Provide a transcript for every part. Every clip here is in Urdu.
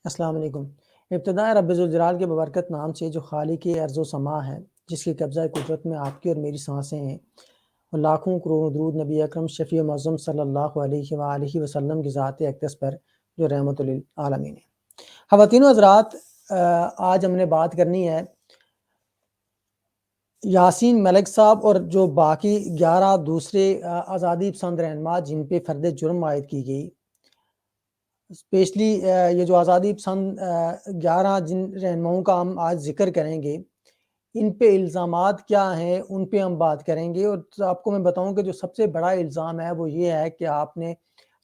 السلام علیکم۔ ابتدائے رب ذوالجلال کے ببرکت نام سے جو خالق ارض و سما ہے، جس کی قبضہ قدرت میں آپ کی اور میری سانسیں ہیں، اور لاکھوں کروڑوں درود نبی اکرم شفیع معظم صلی اللہ علیہ وآلہ وسلم کی ذات اقدس پر جو رحمت للعالمین ہے۔ خواتین و حضرات، آج ہم نے بات کرنی ہے یاسین ملک صاحب اور جو باقی 11 دوسرے آزادی پسند رہنما جن پہ فرد جرم عائد کی گئی، اسپیشلی یہ جو آزادی پسند 11 جن رہنماؤں کا ہم آج ذکر کریں گے، ان پہ الزامات کیا ہیں ان پہ ہم بات کریں گے۔ اور آپ کو میں بتاؤں کہ جو سب سے بڑا الزام ہے وہ یہ ہے کہ آپ نے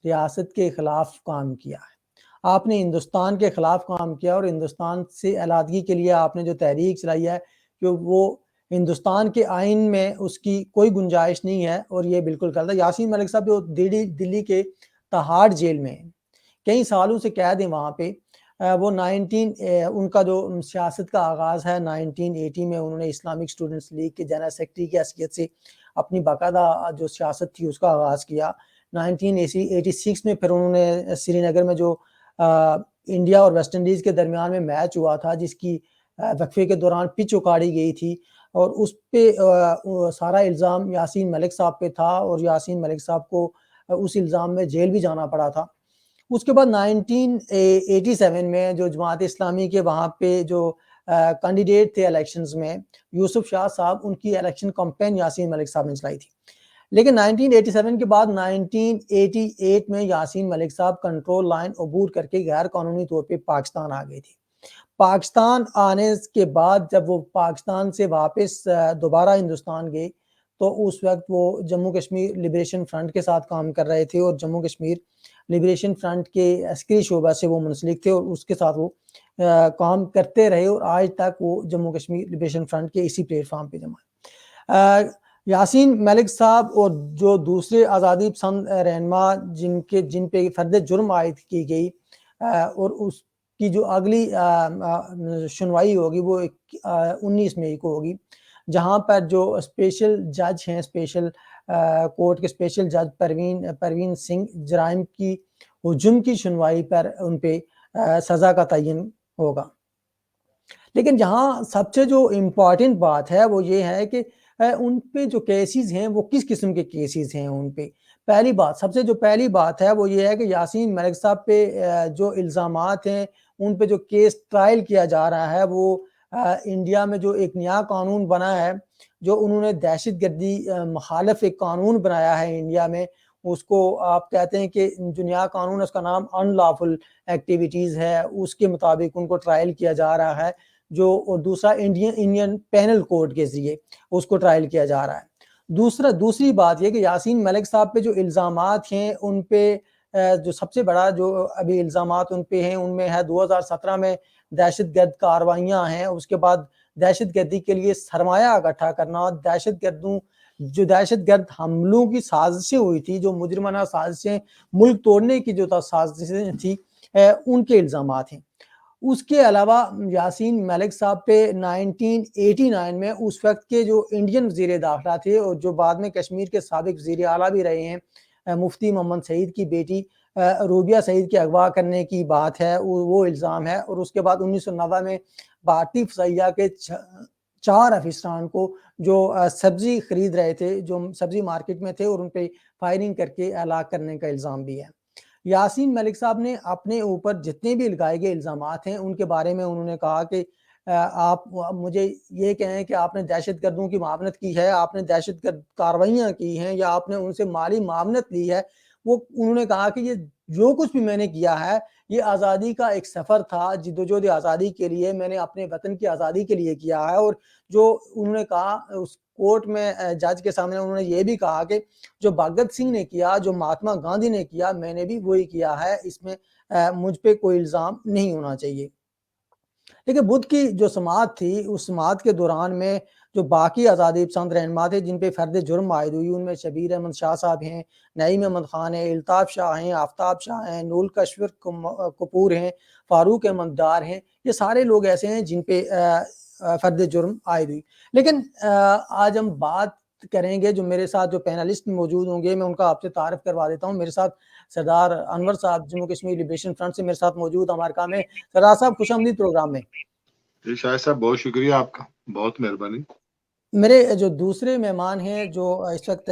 ریاست کے خلاف کام کیا ہے، آپ نے ہندوستان کے خلاف کام کیا، اور ہندوستان سے علیحدگی کے لیے آپ نے جو تحریک چلائی ہے کہ وہ ہندوستان کے آئین میں اس کی کوئی گنجائش نہیں ہے، اور یہ بالکل غلط ہے۔ یاسین ملک صاحب جو دلی کے تہاڑ جیل میں ہیں، کئی سالوں سے قید ہیں وہاں پہ، وہ ان کا جو سیاست کا آغاز ہے 1980 میں انہوں نے اسلامک اسٹوڈنٹس لیگ کے جنرل سیکرٹری کی حیثیت سے اپنی باقاعدہ جو سیاست تھی اس کا آغاز کیا۔ 1986 میں پھر انہوں نے سری نگر میں جو انڈیا اور ویسٹ انڈیز کے درمیان میں میچ ہوا تھا، جس کی وقفے کے دوران پچ اکاڑی گئی تھی، اور اس پہ سارا الزام یاسین ملک صاحب پہ تھا، اور یاسین ملک صاحب کو اس الزام میں جیل بھی جانا پڑا تھا۔ اس کے بعد 1987 میں جو جماعت اسلامی کے وہاں پہ جو کینڈیڈیٹ تھے الیکشنز میں، یوسف شاہ صاحب، ان کی الیکشن کمپین یاسین ملک صاحب نے چلائی تھی۔ لیکن 1987 کے بعد 1988 میں یاسین ملک صاحب کنٹرول لائن عبور کر کے غیر قانونی طور پہ پاکستان آ گئے تھے۔ پاکستان آنے کے بعد جب وہ پاکستان سے واپس دوبارہ ہندوستان گئے تو اس وقت وہ جموں کشمیر لبریشن فرنٹ کے ساتھ کام کر رہے تھے، اور جموں کشمیر لبریشن فرنٹ کے عسکری شعبہ سے وہ منسلک تھے، اور اس کے ساتھ وہ کام کرتے رہے، اور آج تک وہ جموں کشمیر لبریشن فرنٹ کے اسی پلیٹ فارم پہ جمع ہے۔ یاسین ملک صاحب اور جو دوسرے آزادی پسند رہنما جن پہ فرد جرم عائد کی گئی، اور اس کی جو اگلی سنوائی ہوگی وہ 19 مئی کو ہوگی، جہاں پر جو اسپیشل جج ہیں، اسپیشل کورٹ کے اسپیشل جج پروین سنگھ، جرائم کی ہجوم کی سنوائی پر ان پہ سزا کا تعین ہوگا۔ لیکن جہاں سب سے جو امپورٹنٹ بات ہے وہ یہ ہے کہ ان پہ جو کیسز ہیں وہ کس قسم کے کیسز ہیں۔ ان پہ سب سے جو پہلی بات ہے وہ یہ ہے کہ یاسین ملک صاحب پہ جو الزامات ہیں، ان پہ جو کیس ٹرائل کیا جا رہا ہے، وہ انڈیا میں جو ایک نیا قانون بنا ہے، جو انہوں نے دہشت گردی مخالف ایک قانون بنایا ہے انڈیا میں، اس کو آپ کہتے ہیں کہ جو نیا قانون ہے اس کا نام ان لافل ایکٹیویٹیز ہے، اس کے مطابق ان کو ٹرائل کیا جا رہا ہے، اور دوسرا انڈین پینل کوڈ کے ذریعے اس کو ٹرائل کیا جا رہا ہے۔ دوسری بات یہ کہ یاسین ملک صاحب پہ جو الزامات ہیں، ان پہ جو سب سے بڑا جو ابھی الزامات ان پہ ہیں، ان میں ہے 2017 میں دہشت گرد کاروائیاں ہیں، اس کے بعد دہشت گردی کے لیے سرمایہ اکٹھا کرنا، دہشت گرد حملوں کی سازشیں ہوئی تھی، جو مجرمانہ سازشیں، ملک توڑنے کی جو سازشیں تھی، ان کے الزامات ہیں۔ اس کے علاوہ یاسین ملک صاحب پہ 1989 میں اس وقت کے جو انڈین وزیر داخلہ تھے، اور جو بعد میں کشمیر کے سابق وزیر اعلیٰ بھی رہے ہیں، مفتی محمد سعید کی بیٹی روبیہ سعید کے اغوا کرنے کی بات ہے، وہ الزام ہے۔ اور اس کے بعد 1990 میں بھارتی فضائیہ کے 4 افسران کو جو سبزی خرید رہے تھے، جو سبزی مارکیٹ میں تھے، اور ان پہ فائرنگ کر کے ہلاک کرنے کا الزام بھی ہے۔ یاسین ملک صاحب نے اپنے اوپر جتنے بھی لگائے گئے الزامات ہیں، ان کے بارے میں انہوں نے کہا کہ آپ مجھے یہ کہیں کہ آپ نے دہشت گردوں کی معاونت کی ہے، آپ نے دہشت گرد کاروائیاں کی ہیں، یا آپ نے ان سے مالی معاونت لی ہے۔ انہوں نے کہا کہ یہ جو کچھ بھی میں نے کیا ہے، یہ آزادی کا ایک سفر تھا، جدوجہد آزادی کے لیے میں نے اپنے وطن کی آزادی کے لیے کیا ہے۔ اور جو انہوں نے کہا اس کورٹ میں جج کے سامنے، انہوں نے یہ بھی کہا کہ جو بھگت سنگھ نے کیا، جو مہاتما گاندھی نے کیا، میں نے بھی وہی کیا ہے، اس میں مجھ پہ کوئی الزام نہیں ہونا چاہیے۔ لیکن بدھ کی جو سماعت تھی، اس سماعت کے دوران میں جو باقی آزادی پسند رہنما تھے جن پہ فرد جرم عائد ہوئی، ان میں شبیر احمد شاہ صاحب ہیں، نعیم احمد خان ہیں، الطاف شاہ ہیں، آفتاب شاہ ہیں، نول کشور کپور ہیں، فاروق احمد ڈار ہیں۔ یہ سارے لوگ ایسے ہیں جن پہ فرد جرم عائد ہوئی۔ لیکن آج ہم بات کریں گے. جو میرے ساتھ جو پینلسٹ موجود ہوں گے میں ان کا آپ سے تعارف کروا دیتا ہوں. میرے ساتھ سردار انور صاحب جموں کشمیر لبریشن فرنٹ سے میرے ساتھ موجود ہمارے کام ہے. سردار صاحب خوش آمدید پروگرام میں. جی شاہد صاحب بہت شکریہ آپ کا, بہت مہربانی. میرے جو دوسرے مہمان ہیں جو اس وقت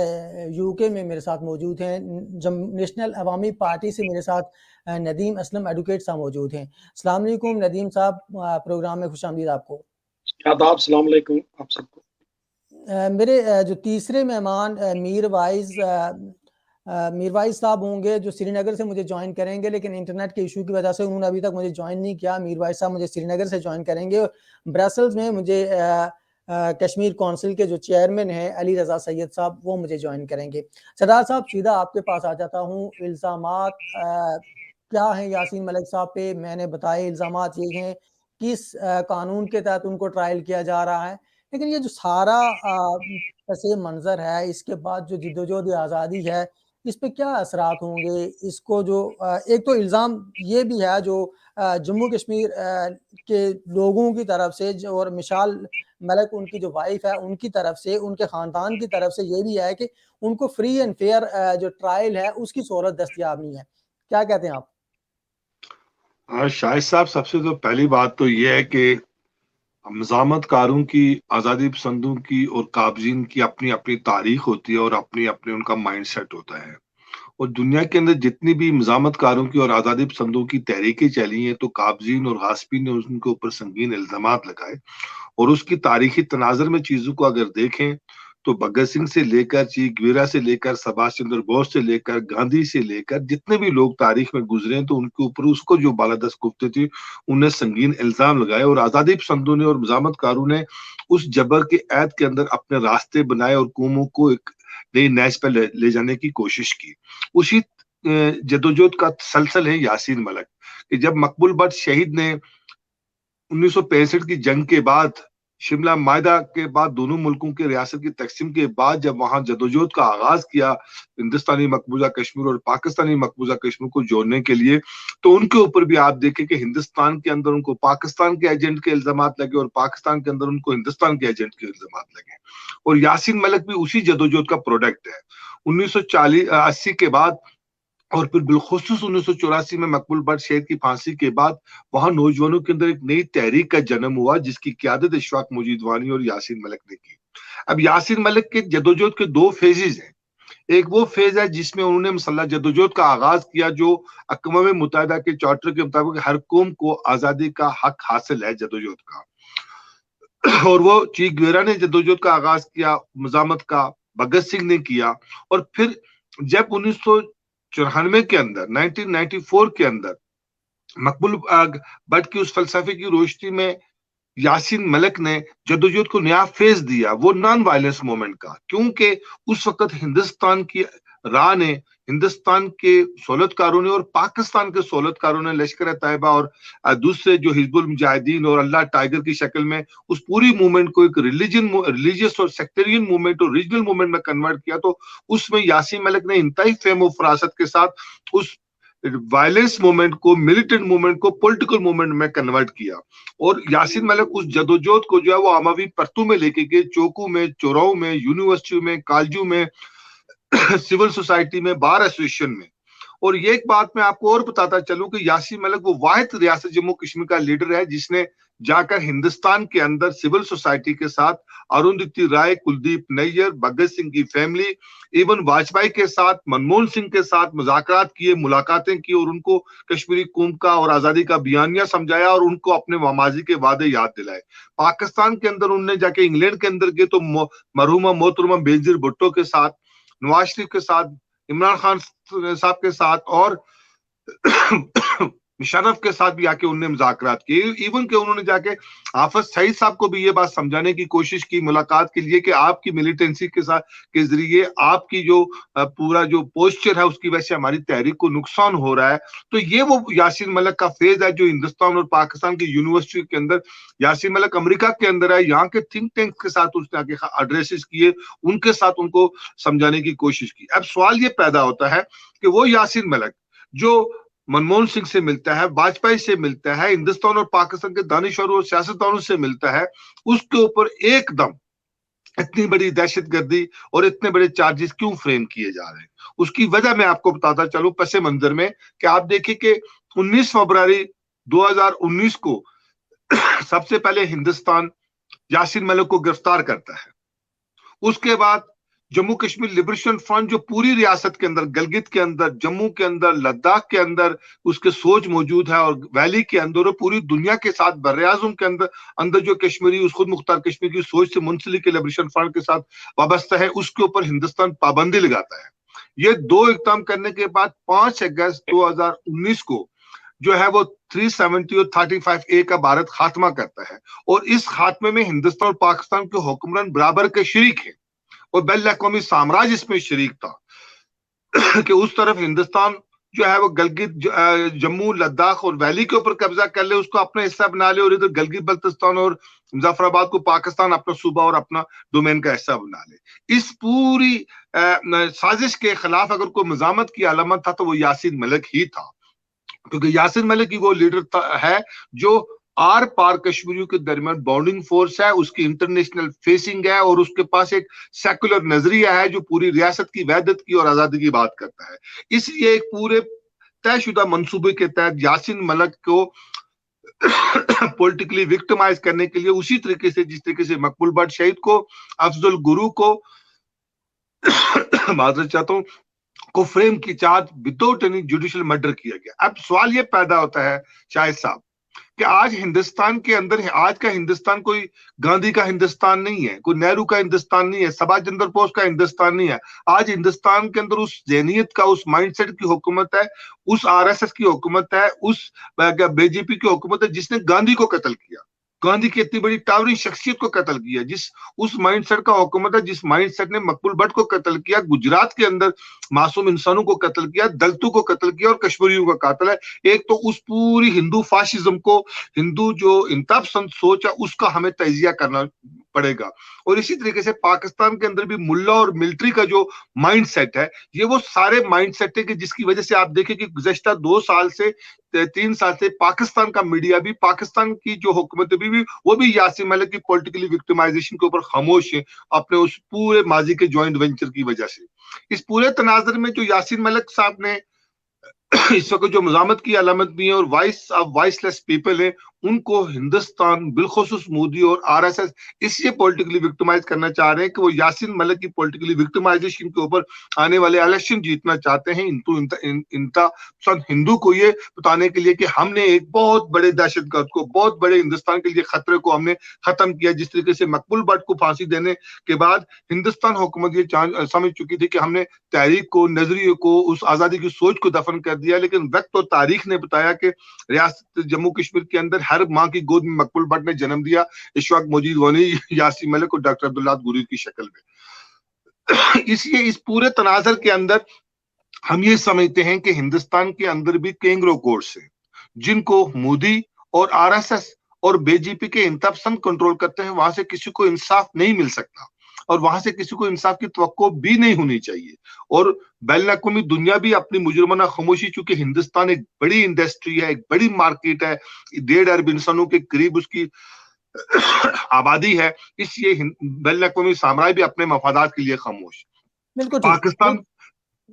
یو کے میں میرے ساتھ موجود ہیں, نیشنل عوامی پارٹی سے میرے ساتھ ندیم اسلم ایڈوکیٹ صاحب موجود ہیں. السلام علیکم ندیم صاحب, پروگرام میں خوش آمدید آپ کو. آداب, السلام علیکم آپ سب کو. میرے جو تیسرے مہمان میر وائز صاحب ہوں گے, جو سری نگر سے مجھے جوائن کریں گے, لیکن انٹرنیٹ کے ایشو کی وجہ سے انہوں نے ابھی تک مجھے جوائن نہیں کیا. میر وائز صاحب مجھے سری نگر سے جوائن کریں گے. برسلز میں مجھے کشمیر کونسل کے جو چیئرمین ہیں علی رضا سید صاحب, وہ مجھے جوائن کریں گے. سردار صاحب سیدھا آپ کے پاس آ جاتا ہوں. الزامات کیا ہیں یاسین ملک صاحب پہ؟ میں نے بتائے الزامات یہ ہیں, کس قانون کے تحت ان کو ٹرائل کیا جا رہا ہے, لیکن یہ جو سارا پس منظر ہے, اس کے بعد جو جدوجہد آزادی ہے, اس پہ کیا اثرات ہوں گے؟ اس کو جو ایک تو الزام یہ بھی ہے جو جموں کشمیر کے لوگوں کی طرف سے, اور مشال ملک ان کی جو وائف ہے ان کی طرف سے, ان کے خاندان کی طرف سے یہ بھی ہے کہ ان کو فری اینڈ فیئر جو ٹرائل ہے اس کی صورت دستیاب نہیں ہے. کیا کہتے ہیں آپ؟ شاہد صاحب سب سے تو پہلی بات تو یہ ہے کہ مزاحمت کاروں کی, آزادی پسندوں کی اور قابضین کی اپنی اپنی تاریخ ہوتی ہے اور اپنی اپنی ان کا مائنڈ سیٹ ہوتا ہے. اور دنیا کے اندر جتنی بھی مزاحمت کاروں کی اور آزادی پسندوں کی تحریکیں چلی ہیں تو قابضین اور غاصبین نے ان کے اوپر سنگین الزامات لگائے. اور اس کی تاریخی تناظر میں چیزوں کو اگر دیکھیں تو بھگت سنگھ سے لے کر چی گویرا سے لے کر سبھاش چندر بوس سے لے کر گاندھی سے لے کر جتنے بھی لوگ تاریخ میں گزرے ہیں تو ان کے اوپر اس کو جو بالادست گفتے تھے انہیں سنگین الزام لگائے. اور آزادی پسندوں نے اور مزاحمت کاروں نے اس جبر کے عہد کے اندر اپنے راستے بنائے اور قوموں کو ایک نئی نیز پہ لے جانے کی کوشش کی. اسی جدوجہد کا تسلسل ہے یاسین ملک, کہ جب مقبول بٹ شہید نے 1965 کی جنگ کے بعد, شملہ معاہدہ کے بعد, دونوں ملکوں کے ریاست کی تقسیم کے بعد جب وہاں جدوجہد کا آغاز کیا ہندوستانی مقبوضہ کشمیر اور پاکستانی مقبوضہ کشمیر کو جوڑنے کے لیے, تو ان کے اوپر بھی آپ دیکھیں کہ ہندوستان کے اندر ان کو پاکستان کے ایجنٹ کے الزامات لگے اور پاکستان کے اندر ان کو ہندوستان کے ایجنٹ کے الزامات لگے. اور یاسین ملک بھی اسی جدوجہد کا پروڈکٹ ہے. 1980 کے بعد اور پھر بالخصوص 1984 میں مقبول بٹ شہید کی پھانسی کے بعد وہاں نوجوانوں کے اندر ایک نئی تحریک کا جنم ہوا جس کی قیادت اشفاق مجید وانی اور یاسین ملک نے کی. اب یاسین ملک کے جدوجہد کے دو فیزز ہیں. ایک وہ فیز ہے جس میں انہوں نے مسلح جدوجہد کا آغاز کیا جو اقوام متحدہ کے چارٹر کے مطابق ہر قوم کو آزادی کا حق حاصل ہے جدوجہد کا, اور وہ چی گویرا نے جدوجہد کا آغاز کیا, مزاحمت کا بھگت سنگھ نے کیا. اور پھر جب 1994 کے اندر 1994 کے اندر مقبول بٹ کی اس فلسفے کی روشنی میں یاسین ملک نے جدوجہد کو نیا فیز دیا, وہ نان وائلنس موومنٹ کا, کیونکہ اس وقت ہندوستان کی راہ نے, ہندوستان کے سہولتکاروں نے اور پاکستان کے سہولتکاروں نے لشکر طیبہ اور دوسرے جو حزب المجاہدین اور اللہ ٹائیگر کی شکل میں اس پوری موومنٹ کو ایک ریلیجیس اور سیکٹرین موومنٹ اور ریجنل موومنٹ میں کنورٹ کیا. تو اس میں یاسین ملک نے انتہائی فہم و فراست کے ساتھ اس وائلنس موومنٹ کو, ملیٹنٹ موومنٹ کو پولیٹیکل موومنٹ میں کنورٹ کیا. اور یاسین ملک اس جدوجہد کو جو ہے وہ عموی پرتوں میں لے کے گئے, چوکوں میں, چوراہوں میں, یونیورسٹیوں میں, کالجوں میں, سول سوسائٹی میں, بار ایسوسیشن میں. اور یہ ایک بات میں آپ کو اور بتاتا چلوں کہ یاسین ملک وہ واحد ریاست جموں کشمیر کا لیڈر ہے جس نے جا کر ہندوستان کے اندر سول سوسائٹی کے ساتھ اروندھتی رائے, کلدیپ نیر, بھگت سنگھ کی فیملی, ایون واجپئی کے ساتھ, منموہن سنگھ کے ساتھ مذاکرات کیے, ملاقاتیں کی اور ان کو کشمیری قوم کا اور آزادی کا بیانیہ سمجھایا اور ان کو اپنے ماضی کے وعدے یاد دلائے. پاکستان کے اندر انہوں نے جا کے انگلینڈ کے اندر گئے تو مرحومہ محترمہ بینظیر بھٹو کے ساتھ, نواز شریف کے ساتھ, عمران خان صاحب کے ساتھ اور مشرف کے ساتھ بھی آ کے انہوں نے مذاکرات کیے. ایون کہ انہوں نے جا کے حافظ سعید صاحب کو بھی یہ بات سمجھانے کی کوشش کی ملاقات کے لیے کہ آپ کی ملیٹنسی کے ساتھ کے ذریعے آپ کی جو پورا جو پوسچر ہے اس کی وجہ سے ہماری تحریک کو نقصان ہو رہا ہے. تو یہ وہ یاسین ملک کا فیز ہے جو ہندوستان اور پاکستان کی یونیورسٹی کے اندر, یاسین ملک امریکہ کے اندر ہے, یہاں کے تھنک ٹینک کے ساتھ اس نے آ کے ایڈریسز کیے, ان کے ساتھ ان کو سمجھانے کی کوشش کی. اب سوال یہ پیدا ہوتا ہے کہ وہ یاسین ملک جو منموہن سنگھ سے ملتا ہے, واجپئی سے ملتا ہے, ہندوستان اور پاکستان کے دانشوروں اور سیاستدانوں سے ملتا ہے, اس کے اوپر ایک دم اتنی بڑی دہشت گردی اور اتنے بڑے چارجز کیوں فریم کیے جا رہے ہیں؟ اس کی وجہ میں آپ کو بتاتا چلوں پس منظر میں کہ آپ دیکھیں کہ 19 فروری 2019 کو سب سے پہلے ہندوستان یاسین ملک کو گرفتار کرتا ہے. اس کے بعد جموں کشمیر لبریشن فرنٹ جو پوری ریاست کے اندر، گلگت کے اندر، جموں کے اندر، لداخ کے اندر اس کے سوچ موجود ہے، اور ویلی کے اندر اور پوری دنیا کے ساتھ بر اعظم کے اندر جو کشمیری اس خود مختار کشمیر کی سوچ سے منسلک لبریشن فرنٹ کے ساتھ وابستہ ہے، اس کے اوپر ہندوستان پابندی لگاتا ہے. یہ دو اقدام کرنے کے بعد 5 اگست 2019 کو جو ہے وہ 370 اور 35A کا بھارت خاتمہ کرتا ہے، اور اس خاتمے میں ہندوستان اور پاکستان کے حکمران برابر کے شریک ہیں، اور بین الاقوامی سامراج اس میں شریک تھا کہ اس طرف ہندوستان جو ہے وہ گلگت، جموں، لداخ اور ویلی کے اوپر قبضہ کر لے، اس کو اپنا حصہ بنا لے، اور ادھر گلگت بلتستان اور مظفر آباد کو پاکستان اپنا صوبہ اور اپنا ڈومین کا حصہ بنا لے. اس پوری سازش کے خلاف اگر کوئی مزاحمت کی علامت تھا تو وہ یاسین ملک ہی تھا، کیونکہ یاسین ملک کی وہ لیڈر ہے جو آر پار کشمیریوں کے درمیان باؤنڈنگ فورس ہے، اس کی انٹرنیشنل فیسنگ ہے، اور اس کے پاس ایک سیکولر نظریہ ہے جو پوری ریاست کی وحدت کی اور آزادی کی بات کرتا ہے. اس لیے ایک پورے طے شدہ منصوبے کے تحت یاسین ملک کو پولیٹیکلی وکٹمائز کرنے کے لیے اسی طریقے سے جس طریقے سے مقبول بٹ شہید کو، افضل گرو کو معذرت چاہتا ہوں کو فریم کی charge without any judicial murder کیا گیا. اب سوال یہ پیدا ہوتا ہے شاہد صاحب کہ آج ہندوستان کے اندر، آج کا ہندوستان کوئی گاندھی کا ہندوستان نہیں ہے، کوئی نہرو کا ہندوستان نہیں ہے، سبھاش چندر بوس کا ہندوستان نہیں ہے. آج ہندوستان کے اندر اس ذہنیت کا، اس مائنڈ سیٹ کی حکومت ہے، اس RSS کی حکومت ہے، اس BJP کی حکومت ہے جس نے گاندھی کو قتل کیا، گاندھی کی اتنی بڑی ٹاورنگ شخصیت کو قتل کیا، جس اس مائنڈ سیٹ کا حکومت ہے جس مائنڈ سیٹ نے مقبول بٹ کو قتل کیا، گجرات کے اندر معصوم انسانوں کو قتل کیا، دلتوں کو قتل کیا، اور کشمیریوں کا قاتل ہے. ایک تو اس پوری ہندو فاشزم کو، ہندو جو انتہا پسند سوچ ہے، اس کا ہمیں تجزیہ کرنا پڑے گا. اور اسی طریقے سے پاکستان کے اندر بھی ملا اور ملٹری کا جو مائنڈ سیٹ ہے، یہ وہ سارے مائنڈ سیٹ ہے کہ جس کی وجہ سے آپ دیکھیں کہ گزشتہ 2 سال سے 3 سال سے پاکستان کا میڈیا بھی، پاکستان کی جو حکومت بھی وہ بھی یاسین ملک کی پولیٹیکلی وکٹمائزیشن کے اوپر خاموش ہے، اپنے اس پورے ماضی کے جوائنٹ وینچر کی وجہ سے. اس پورے تناظر میں جو یاسین ملک صاحب نے اس وقت جو مزاحمت کی علامت بھی ہے اور voice of voiceless people ہے، ان کو ہندوستان بالخصوص مودی اور RSS اس لیے پولیٹیکلی وکٹمائز کرنا چاہ رہے ہیں کہ وہ یاسین ملک کی پولیٹیکلی وکٹمائزیشن کے اوپر آنے والے الیکشن جیتنا چاہتے ہیں. انتا پسند ہندو کو یہ بتانے کے لیے کہ ہم نے ایک بہت بڑے دہشت گرد کو، بہت بڑے ہندوستان کے لیے خطرے کو ہم نے ختم کیا. جس طریقے سے مقبول بٹ کو پھانسی دینے کے بعد ہندوستان حکومت یہ سمجھ چکی تھی کہ ہم نے تحریک کو، نظریے کو، اس آزادی کی سوچ کو دفن کر دیا، لیکن وقت اور تاریخ نے بتایا کہ ریاست جموں کشمیر کے اندر ہر ماں کی گود میں مقبول بٹ نے جنم دیا. اشفاق موجود غنی، یاسین ملک اور ڈاکٹر عبداللہ گوری کی شکل میں. اس لیے اس پورے تناظر کے اندر ہم یہ سمجھتے ہیں کہ ہندوستان کے اندر بھی کینگرو کورٹس ہیں جن کو مودی اور RSS اور BJP کے انتہا پسند کنٹرول کرتے ہیں. وہاں سے کسی کو انصاف نہیں مل سکتا، اور وہاں سے کسی کو انصاف کی توقع بھی نہیں ہونی چاہیے. اور بین الاقوامی دنیا بھی اپنی مجرمانہ خاموشی، چونکہ ہندوستان ایک بڑی انڈسٹری ہے، ایک بڑی مارکیٹ ہے، 1.5 ارب انسانوں کے قریب اس کی آبادی ہے، اس لیے بین الاقوامی سامراج بھی اپنے مفادات کے لیے خاموش. بالکل ٹھیک.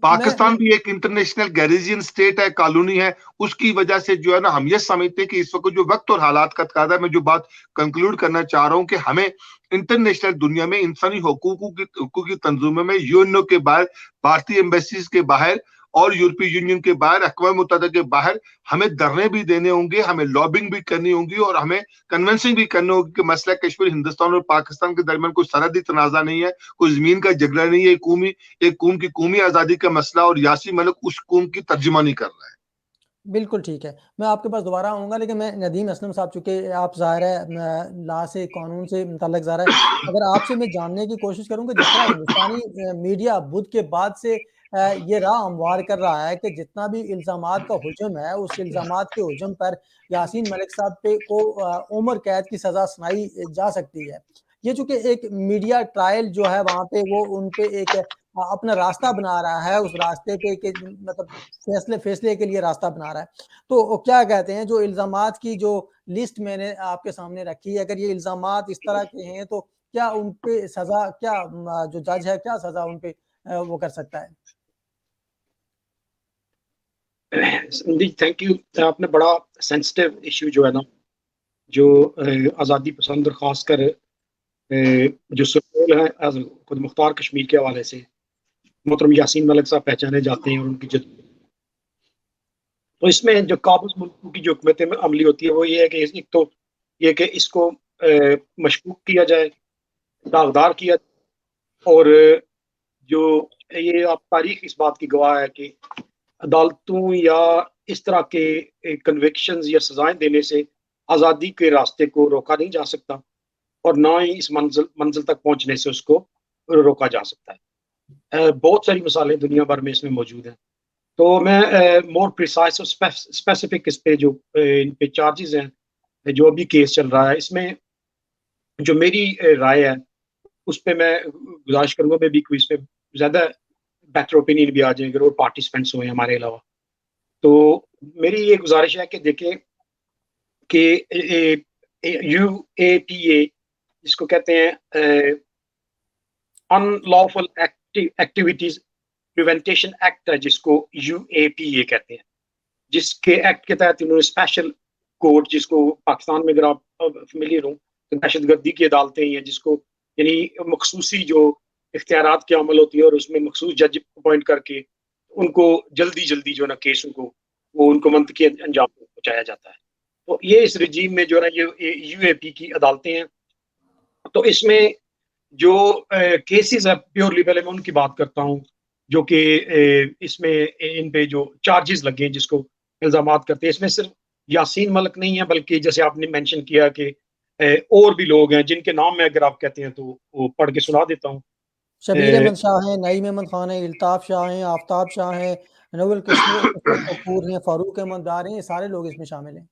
پاکستان بھی ایک انٹرنیشنل گیریجین سٹیٹ ہے، کالونی ہے. اس کی وجہ سے جو ہے نا ہم یہ سمجھتے ہیں کہ اس وقت جو وقت اور حالات کا تقاضا ہے، میں جو بات کنکلوڈ کرنا چاہ رہا ہوں کہ ہمیں انٹرنیشنل دنیا میں انسانی حقوق کی تنظیموں میں، UNO کے باہر، بھارتی ایمبیسیز کے باہر اور یورپی یونین کے باہر، اقوام متحدہ کے باہر ہمیں دھرنے بھی دینے ہوں گے، ہمیں لابنگ بھی کرنی ہوگی، اور ہمیں کنونسنگ بھی کرنی ہوگی کہ مسئلہ کشمیر ہندوستان اور پاکستان کے درمیان کوئی سرحدی تنازع نہیں ہے، کوئی زمین کا جھگڑا نہیں ہے، ایک قوم کی قومی آزادی کا مسئلہ، اور یاسین ملک اس قوم کی ترجمانی کر رہا ہے. بالکل ٹھیک ہے. میں آپ کے پاس دوبارہ آؤں گا، لیکن میں ندیم اسلم صاحب، چونکہ آپ ظاہر ہے لا سے، قانون سے متعلق ظاہر ہے، اگر آپ سے میں جاننے کی کوشش کروں کہ جس طرح ہندوستانی میڈیا بدھ کے بعد سے یہ راہ ہموار کر رہا ہے کہ جتنا بھی الزامات کا ہجوم ہے، اس الزامات کے ہجوم پر یاسین ملک صاحب پہ کو عمر قید کی سزا سنائی جا سکتی ہے. یہ چونکہ ایک میڈیا ٹرائل جو ہے وہاں پہ وہ ان پہ ایک اپنا راستہ بنا رہا ہے، اس راستے پہ کہ مطلب فیصلے کے لیے راستہ بنا رہا ہے. تو کیا کہتے ہیں، جو الزامات کی جو لسٹ میں نے آپ کے سامنے رکھی ہے، اگر یہ الزامات اس طرح کے ہیں تو کیا ان پہ سزا، کیا جو جج ہے کیا سزا ان پہ وہ کر سکتا ہے؟ Thank you. آپ نے بڑا سینسٹیو ایشو جو ہے نا، جو آزادی پسند اور خاص کر جو سکول ہیں خود مختار کشمیر کے حوالے سے محترم یاسین ملک صاحب پہچانے جاتے ہیں اور ان کی جد، تو اس میں جو قابض ملکوں کی جو حکمت عملی ہوتی ہے وہ یہ ہے کہ ایک تو یہ کہ اس کو مشکوک کیا جائے، داغدار کیا جائے، اور جو یہ آپ تاریخ اس بات کی گواہ ہے کہ عدالتوں یا اس طرح کے کنوکشنز یا سزائیں دینے سے آزادی کے راستے کو روکا نہیں جا سکتا، اور نہ ہی اس منزل تک پہنچنے سے اس کو روکا جا سکتا ہے. بہت ساری مثالیں دنیا بھر میں اس میں موجود ہیں. تو میں مور پریسائز اور اسپیسیفک اس پہ جو ان پہ چارجز ہیں جو ابھی کیس چل رہا ہے، اس میں جو میری رائے ہے اس پہ میں گزارش کروں گا میں بھی کوئی اس پہ زیادہ بیٹر اوپینین بھی آ جائیں اگر وہ پارٹیسپینٹس ہوئے ہمارے علاوہ. تو میری یہ گزارش ہے کہ دیکھیں کہ یو اے پی اے جس کو کہتے ہیں ان لافل ایکٹیویٹیز پریونٹیشن ایکٹ ہے، جس کو یو اے پی اے کہتے ہیں، جس کے ایکٹ کے تحت انہوں نے اسپیشل کورٹ، جس کو پاکستان میں اگر آپ فیملیئر ہوں تو دہشت گردی کی عدالتیں ہیں، جس کو یعنی مخصوصی جو اختیارات کی عمل ہوتی ہے اور اس میں مخصوص جج اپوائنٹ کر کے ان کو جلدی جو ہے نا کیسوں کو وہ ان کو منطقی انجام پہنچایا جاتا ہے. تو یہ اس رجیم میں جو ہے نا یہ یو اے پی کی عدالتیں ہیں. تو اس میں جو کیسز ہے پیورلی، پہلے میں ان کی بات کرتا ہوں جو کہ اس میں ان پہ جو چارجز لگے ہیں، جس کو الزامات کرتے ہیں، اس میں صرف یاسین ملک نہیں ہے بلکہ جیسے آپ نے مینشن کیا کہ اور بھی لوگ ہیں جن کے نام میں اگر آپ کہتے ہیں تو وہ پڑھ کے سنا دیتا ہوں. شبیر احمد شاہ ہیں، نعیم احمد خان ہیں، الطاف شاہ ہیں، آفتاب شاہ ہیں، نوول کشور کپور ہیں، فاروق احمد دار ہیں، یہ سارے لوگ اس میں شامل ہیں.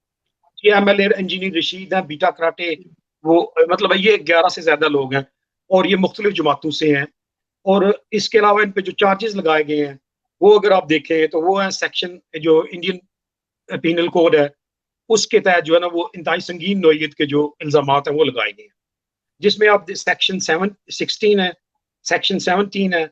یہ M L A engineer Rashid ہیں، بیٹا کراٹے، وہ مطلب یہ 11 سے زیادہ لوگ ہیں اور یہ مختلف جماعتوں سے ہیں. اور اس کے علاوہ ان پہ جو چارجز لگائے گئے ہیں وہ اگر آپ دیکھیں تو وہ ہیں سیکشن جو انڈین پینل کوڈ ہے اس کے تحت جو ہے نا وہ انتہائی سنگین نوعیت کے جو الزامات ہیں وہ لگائے گئے ہیں، جس میں آپ سیکشن 16 ہے، سیکشن 17 ہے،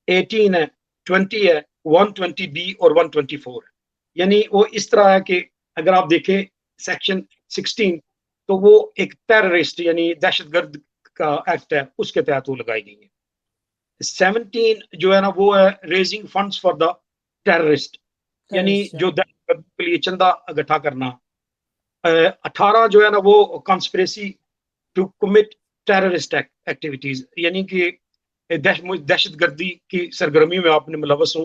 18 ہے، 20 ہے، 120 بی اور 124 ہے. یعنی وہ اس طرح ہے کہ اگر آپ دیکھیں سیکشن 16 تو وہ ایک ٹیررسٹ یعنی دہشت گرد کا ایکٹ ہے، اس کے تحت وہ لگائی گئی ہے. 17 جو ہے نا وہ ہے raising funds for the terrorist, یعنی جو دہشت گرد کے لیے چندہ اکٹھا کرنا. 18 جو ہے نا وہ conspiracy to commit terrorist activities, یعنی کہ دہشت گردی کی سرگرمیوں میں آپ نے ملوث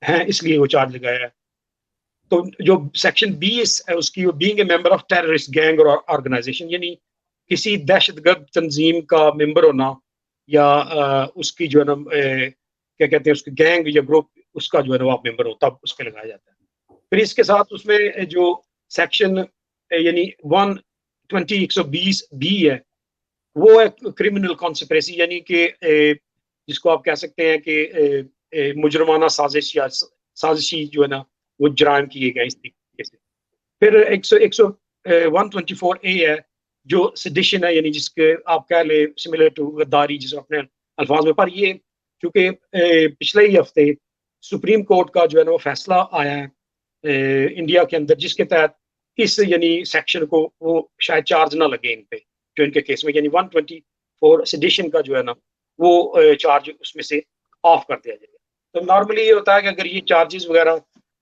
ہیں اس لیے وہ چارج لگایا ہے. تو جو سیکشن 20 ہے اس کی being a member of terrorist gang اور آرگنائزیشن، یعنی کسی دہشت گرد تنظیم کا ممبر ہونا یا اس کی جو ہے نا کیا کہتے ہیں اس کی گینگ یا گروپ، اس کا جو ہے نا آپ ممبر ہو تب اس پہ لگایا جاتا ہے. پھر اس کے ساتھ اس میں جو سیکشن یعنی 120 بی ہے وہ ہے کرمنل کانسپریسی، یعنی کہ جس کو آپ کہہ سکتے ہیں کہ مجرمانہ سازش یا سازشی جو ہے نا وہ جرائم کیے گئے اس طریقے سے. پھر 124 اے ہے جو سیڈیشن ہے، یعنی جس کے آپ کہہ لیں سملر ٹو غداری جس اپنے الفاظ میں. پر یہ چونکہ پچھلے ہی ہفتے سپریم کورٹ کا جو ہے نا وہ فیصلہ آیا ہے انڈیا کے اندر، جس کے تحت اس یعنی سیکشن کو وہ شاید چارج نہ لگے ان پہ جو ان کے کیس میں، یعنی 124 سیڈیشن کا جو ہے نا وہ چارج اس میں سے آف کر دیا جائے گا. تو نارملی یہ ہوتا ہے کہ اگر یہ چارجز وغیرہ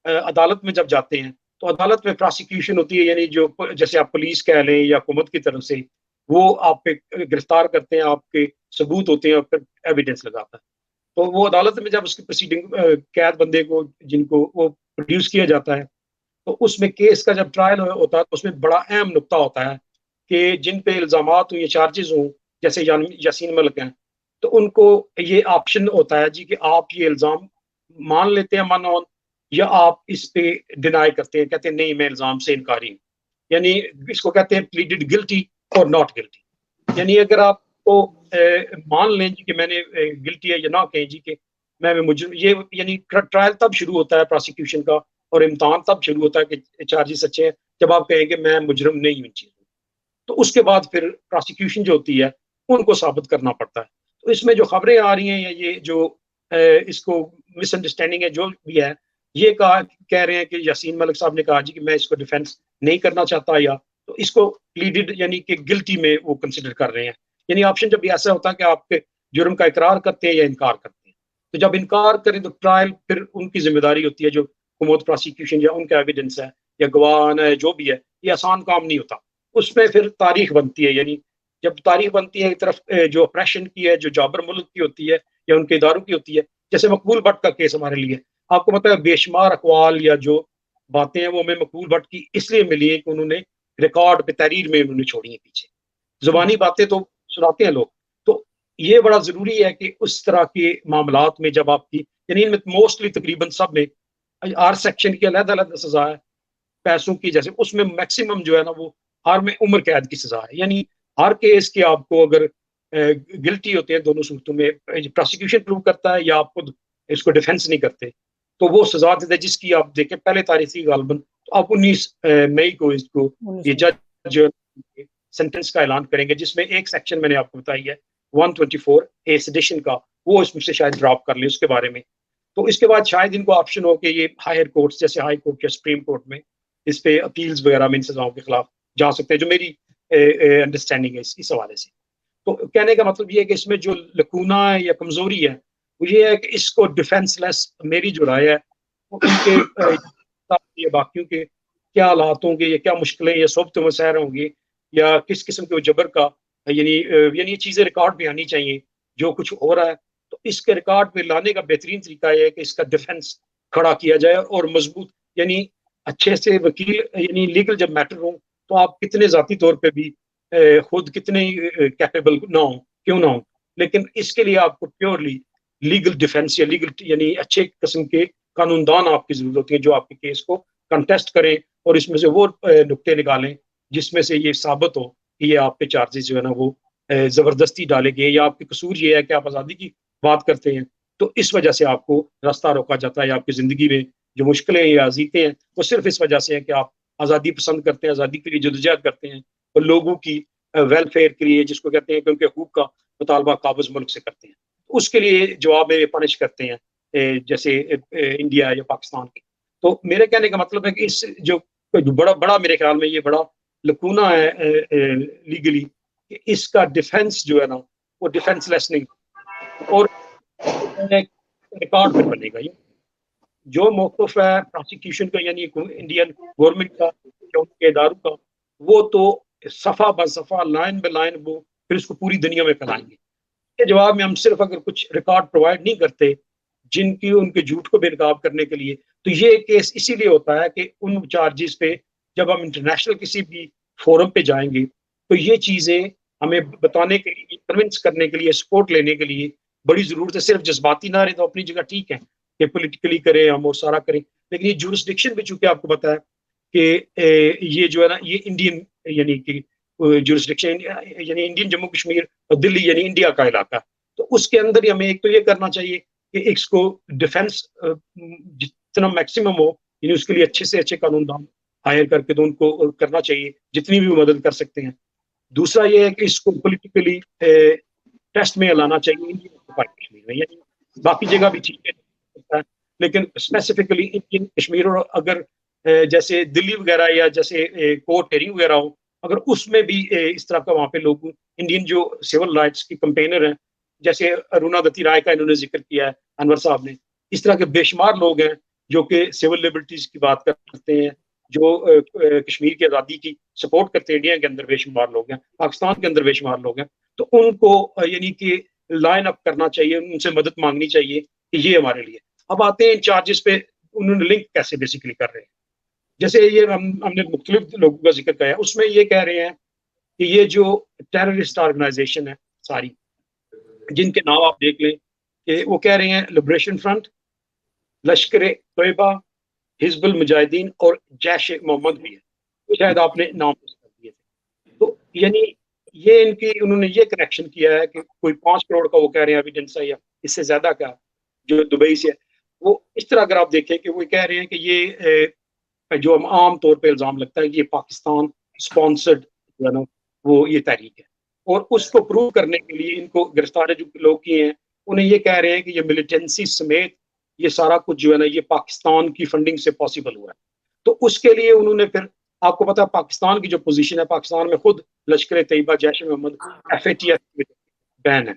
عدالت میں جب جاتے ہیں تو عدالت میں پراسیکیوشن ہوتی ہے، یعنی جو جیسے آپ پولیس کہہ لیں یا حکومت کی طرف سے وہ آپ پہ گرفتار کرتے ہیں، آپ کے ثبوت ہوتے ہیں اور پھر ایویڈنس لگاتا ہے. تو وہ عدالت میں جب اس کی پروسیڈنگ قید بندے کو جن کو وہ پروڈیوس کیا جاتا ہے تو اس میں کیس کا جب ٹرائل ہوتا ہے تو اس میں بڑا اہم نقطہ ہوتا ہے کہ جن پہ الزامات ہوں یا چارجز ہوں جیسے یاسین ملک ہیں تو ان کو یہ آپشن ہوتا ہے جی کہ آپ یہ الزام مان لیتے ہیں من آن، یا آپ اس پہ ڈینائی کرتے ہیں، کہتے ہیں نہیں میں الزام سے انکاری ہوں. یعنی اس کو کہتے ہیں پلیڈڈ گلٹی اور ناٹ گلٹی. یعنی اگر آپ کو مان لیں جی کہ میں نے گلٹی ہے یا نہ کہیں جی کہ میں مجرم، یہ یعنی ٹرائل تب شروع ہوتا ہے پروسیکیوشن کا اور امتحان تب شروع ہوتا ہے کہ چارجز سچے ہیں جب آپ کہیں کہ میں مجرم نہیں ہوں چیزوں. تو اس کے بعد پھر پروسیکیوشن جو ہوتی ہے ان کو ثابت کرنا پڑتا ہے. تو اس میں جو خبریں آ رہی ہیں یا یہ جو اس کو مس انڈرسٹینڈنگ ہے جو بھی ہے, یہ کہہ رہے ہیں کہ یاسین ملک صاحب نے کہا جی کہ میں اس کو ڈیفینس نہیں کرنا چاہتا, یا تو اس کو پلیڈڈ یعنی کہ گلٹی میں وہ کنسیڈر کر رہے ہیں. یعنی آپشن جب ایسا ہوتا ہے کہ آپ کے جرم کا اقرار کرتے ہیں یا انکار کرتے ہیں, تو جب انکار کریں تو ٹرائل پھر ان کی ذمہ داری ہوتی ہے, جو کموت پروسیکیوشن یا ان کا ایویڈنس ہے یا گواہ ہے جو بھی ہے, یہ آسان کام نہیں ہوتا. اس میں پھر تاریخ بنتی ہے. یعنی جب تاریخ بنتی ہے ایک طرف جو اپریشن کی ہے, جو جابر ملک کی ہوتی ہے یا ان کے اداروں کی ہوتی ہے, جیسے مقبول بٹ کا کیس ہمارے لیے, آپ کو پتہ ہے بے شمار اقوال یا جو باتیں ہیں وہ ہمیں مقبول بٹ کی اس لیے ملی ہیں کہ انہوں نے ریکارڈ پہ تحریر میں انہوں نے چھوڑی ہیں پیچھے. زبانی باتیں تو سناتے ہیں لوگ, تو یہ بڑا ضروری ہے کہ اس طرح کے معاملات میں جب آپ کی یعنی ان میں موسٹلی تقریباً سب میں ہر سیکشن کی علیحدہ علیحدہ سزا ہے. پیسوں کی جیسے اس میں میکسیمم جو ہے نا وہ ہر میں عمر قید کی سزا ہے. یعنی ہر کیس کے آپ کو اگر گلٹی ہوتے ہیں دونوں صورتوں میں, پروسیکیوشن پروو کرتا ہے یا آپ کو اس کو ڈیفینس نہیں کرتے, تو وہ سزا دیتا ہے جس کی آپ دیکھیں پہلے تاریخی غالباً تو آپ 19 مئی کو اس کو یہ جج سینٹنس کا اعلان کریں گے, جس میں ایک سیکشن میں نے آپ کو بتائی ہے 124 اے سیڈیشن کا, وہ اس میں سے شاید ڈراپ کر لیں اس کے بارے میں. تو اس کے بعد شاید ان کو آپشن ہو کہ یہ ہائر کورٹس جیسے ہائی کورٹ یا سپریم کورٹ میں اس پہ اپیلز وغیرہ میں ان سزاؤں کے خلاف جا سکتے ہیں, جو میری انڈرسٹینڈنگ ہے اس حوالے سے. تو کہنے کا مطلب یہ ہے کہ اس میں جو لکونہ ہے یا کمزوری ہے وہ یہ ہے کہ اس کو ڈیفینس لیس, میری جو رائے ہے وہ ان کے باقیوں کے کیا حالات ہوں گے یا کیا مشکلیں یا صحبت مسائل ہوں گی یا کس قسم کے جبر کا یعنی یہ چیزیں ریکارڈ میں آنی چاہیے جو کچھ ہو رہا ہے. تو اس کے ریکارڈ میں لانے کا بہترین طریقہ یہ ہے کہ اس کا ڈیفینس کھڑا کیا جائے اور مضبوط, یعنی اچھے سے وکیل یعنی لیگل جب میٹر ہوں تو آپ کتنے ذاتی طور پہ بھی خود کتنے کیپیبل نہ ہوں کیوں نہ ہوں, لیکن اس کے لیے آپ کو پیورلی لیگل ڈیفینس یا لیگل یعنی اچھے قسم کے قانون دان آپ کی ضرورت ہوتی ہے جو آپ کے کیس کو کنٹیسٹ کریں اور اس میں سے وہ نقطے نکالیں جس میں سے یہ ثابت ہو کہ یہ آپ کے چارجز جو ہے نا وہ زبردستی ڈالے گئے یا آپ کے قصور یہ ہے کہ آپ آزادی کی بات کرتے ہیں, تو اس وجہ سے آپ کو راستہ روکا جاتا ہے. آپ کی زندگی میں جو مشکلیں یا اذیتیں ہیں وہ صرف اس وجہ سے ہے کہ آپ آزادی پسند کرتے ہیں, آزادی کے لیے جدوجہد کرتے ہیں اور لوگوں کی ویلفیئر کے لیے جس کو کہتے ہیں کہ ان کے حقوق کا مطالبہ قابض ملک سے کرتے ہیں. اس کے لیے جواب میں پنش کرتے ہیں جیسے انڈیا یا پاکستان کے. تو میرے کہنے کا مطلب ہے کہ اس جو بڑا میرے خیال میں یہ بڑا لکونہ ہے لیگلی کہ اس کا ڈیفینس جو ہے نا وہ ڈیفینس لیس نہیں اور ریکارڈ پھر بنے گا. جو موقف ہے پروسیکیوشن کا یعنی انڈین گورنمنٹ کا یا ان کے اداروں کا, وہ تو صفحہ بہ صفحہ لائن بہ لائن وہ پھر اس کو پوری دنیا میں پھیلائیں گے. کے جواب میں ہم صرف اگر کچھ ریکارڈ پرووائڈ نہیں کرتے جن کی ان کے جھوٹ کو بے نقاب کرنے کے لیے, تو یہ کیس اسی لیے ہوتا ہے کہ ان چارجز پہ جب ہم انٹرنیشنل کسی بھی فورم پہ جائیں گے تو یہ چیزیں ہمیں بتانے کے لیے, کنونس کرنے کے لیے, سپورٹ لینے کے لیے بڑی ضرورت ہے. صرف جذباتی نہ رہے تو اپنی جگہ ٹھیک ہے کہ پولیٹیکلی کریں ہم اور سارا کریں, لیکن یہ جورسڈکشن بھی چونکہ آپ کو پتا ہے کہ یہ جو ہے نا یہ انڈین یعنی کہ جورسڈکشن یعنی انڈین جموں کشمیر اور دلی یعنی انڈیا کا علاقہ, تو اس کے اندر ہی ہمیں ایک تو یہ کرنا چاہیے کہ اس کو ڈیفینس جتنا میکسیمم ہو یعنی اس کے لیے اچھے سے اچھے قانون دان ہائر کر کے تو ان کو کرنا چاہیے جتنی بھی مدد کر سکتے ہیں. دوسرا یہ ہے کہ اس کو پولیٹیکلی ٹیسٹ میں لانا چاہیے کشمیر میں, یعنی باقی جگہ بھی ٹھیک ہے لیکن اسپیسیفکلی انڈین کشمیر, اور اگر جیسے دلی وغیرہ یا جیسے کورٹ ہیرنگ وغیرہ ہو اگر اس میں بھی اس طرح کا وہاں پہ لوگ انڈین جو سول رائٹس کی کمپینر ہیں جیسے ارونا دتی رائے کا انہوں نے ذکر کیا ہے انور صاحب نے, اس طرح کے بے شمار لوگ ہیں جو کہ سول لبرٹیز کی بات کرتے ہیں, جو کشمیر کی آزادی کی سپورٹ کرتے ہیں. انڈیا کے اندر بے شمار لوگ ہیں, پاکستان کے اندر بے شمار لوگ ہیں, تو ان کو یعنی کہ لائن اپ کرنا چاہیے, ان سے مدد مانگنی چاہیے کہ یہ ہمارے لیے. اب آتے ہیں ان چارجز پہ انہوں نے لنک کیسے بیسیکلی کر رہے ہیں. جیسے یہ ہم نے مختلف لوگوں کا ذکر کیا ہے, اس میں یہ کہہ رہے ہیں کہ یہ جو ٹیررسٹ آرگنائزیشن ہے ساری جن کے نام آپ دیکھ لیں کہ وہ کہہ رہے ہیں لبریشن فرنٹ, لشکر طیبہ, حزب المجاہدین اور جیش محمد بھی ہے, شاید آپ نے نام کر دیے تھے. تو یعنی یہ ان کی انہوں نے یہ کنیکشن کیا ہے کہ کوئی 5 کروڑ کا وہ کہہ رہے ہیں ایویڈنس ہے یا اس سے زیادہ کا جو دبئی سے ہے, وہ اس طرح اگر آپ دیکھیں کہ وہ کہہ رہے ہیں کہ یہ جو عام طور پہ الزام لگتا ہے کہ یہ پاکستان سپانسرڈ جو ہے نا وہ یہ تحریک ہے. اور اس کو پروو کرنے کے لیے ان کو گرفتار جو لوگ کیے ہیں انہیں یہ کہہ رہے ہیں کہ یہ ملیٹنسی سمیت یہ سارا کچھ جو ہے نا یہ پاکستان کی فنڈنگ سے پاسبل ہوا ہے. تو اس کے لیے انہوں نے پھر آپ کو پتا پاکستان کی جو پوزیشن ہے, پاکستان میں خود لشکر طیبہ, جیش محمد, FATF بین ہے.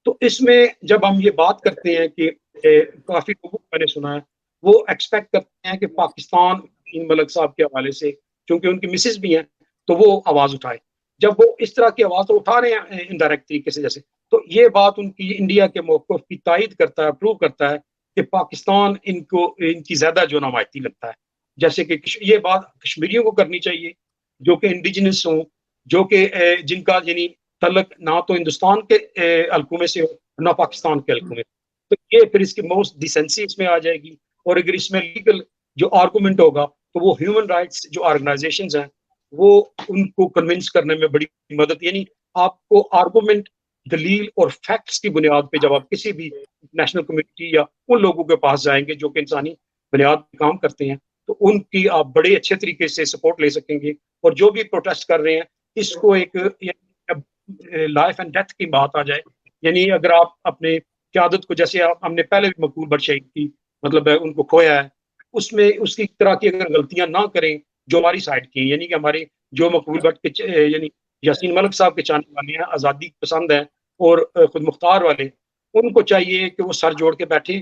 تو اس میں جب ہم یہ بات کرتے ہیں کہ کافی لوگوں کو میں نے سنا ہے وہ ایکسپیکٹ کرتے ہیں کہ پاکستان ملک صاحب کے حوالے سے کیونکہ ان کی مسز بھی ہیں تو وہ آواز اٹھائے. جب وہ اس طرح کی آواز تو اٹھا رہے ہیں انڈائریکٹ طریقے سے جیسے, تو یہ بات ان کی انڈیا کے موقف کی تائید کرتا ہے, پروو کرتا ہے کہ پاکستان ان کی زیادہ جو نمایتی لگتا ہے. جیسے کہ یہ بات کشمیریوں کو کرنی چاہیے جو کہ انڈیجنس ہوں, جو کہ جن کا یعنی تعلق نہ تو ہندوستان کے حلقوں میں سے ہو نہ پاکستان کے حلقوں میں. تو یہ پھر اس کی موسٹ ڈیسنسی اس میں آ جائے گی. اور اگر اس میں لیگل جو آرگومنٹ ہوگا تو وہ ہیومن رائٹس جو آرگنائزیشنز ہیں وہ ان کو کنونس کرنے میں بڑی مدد, یعنی آپ کو آرگومنٹ, دلیل اور فیکٹس کی بنیاد پہ جب آپ کسی بھی نیشنل کمیونٹی یا ان لوگوں کے پاس جائیں گے جو کہ انسانی بنیاد پہ کام کرتے ہیں تو ان کی آپ بڑے اچھے طریقے سے سپورٹ لے سکیں گے. اور جو بھی پروٹیسٹ کر رہے ہیں اس کو ایک لائف اینڈ ڈیتھ کی بات آ جائے, یعنی اگر آپ اپنے قیادت کو جیسے ہم نے پہلے بھی مقبول بٹ شہید کی مطلب ان کو کھویا ہے, اس میں اس کی طرح کی اگر غلطیاں نہ کریں جو ہماری سائڈ کی, یعنی کہ ہمارے جو مقبول بٹ کے یعنی یاسین ملک صاحب کے چاہنے والے ہیں, آزادی پسند ہیں اور خود مختار والے, ان کو چاہیے کہ وہ سر جوڑ کے بیٹھیں.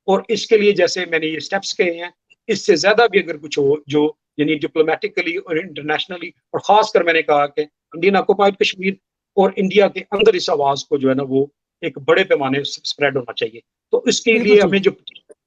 اور اس کے لیے جیسے میں نے یہ سٹیپس کہے ہیں اس سے زیادہ بھی اگر کچھ ہو جو یعنی ڈپلومیٹکلی اور انٹرنیشنلی, اور خاص کر میں نے کہا کہ انڈین آکوپائڈ کشمیر اور انڈیا کے اندر اس آواز کو جو ہے نا وہ ایک بڑے پیمانے سے اسپریڈ ہونا چاہیے. تو اس کے لیے ہمیں جو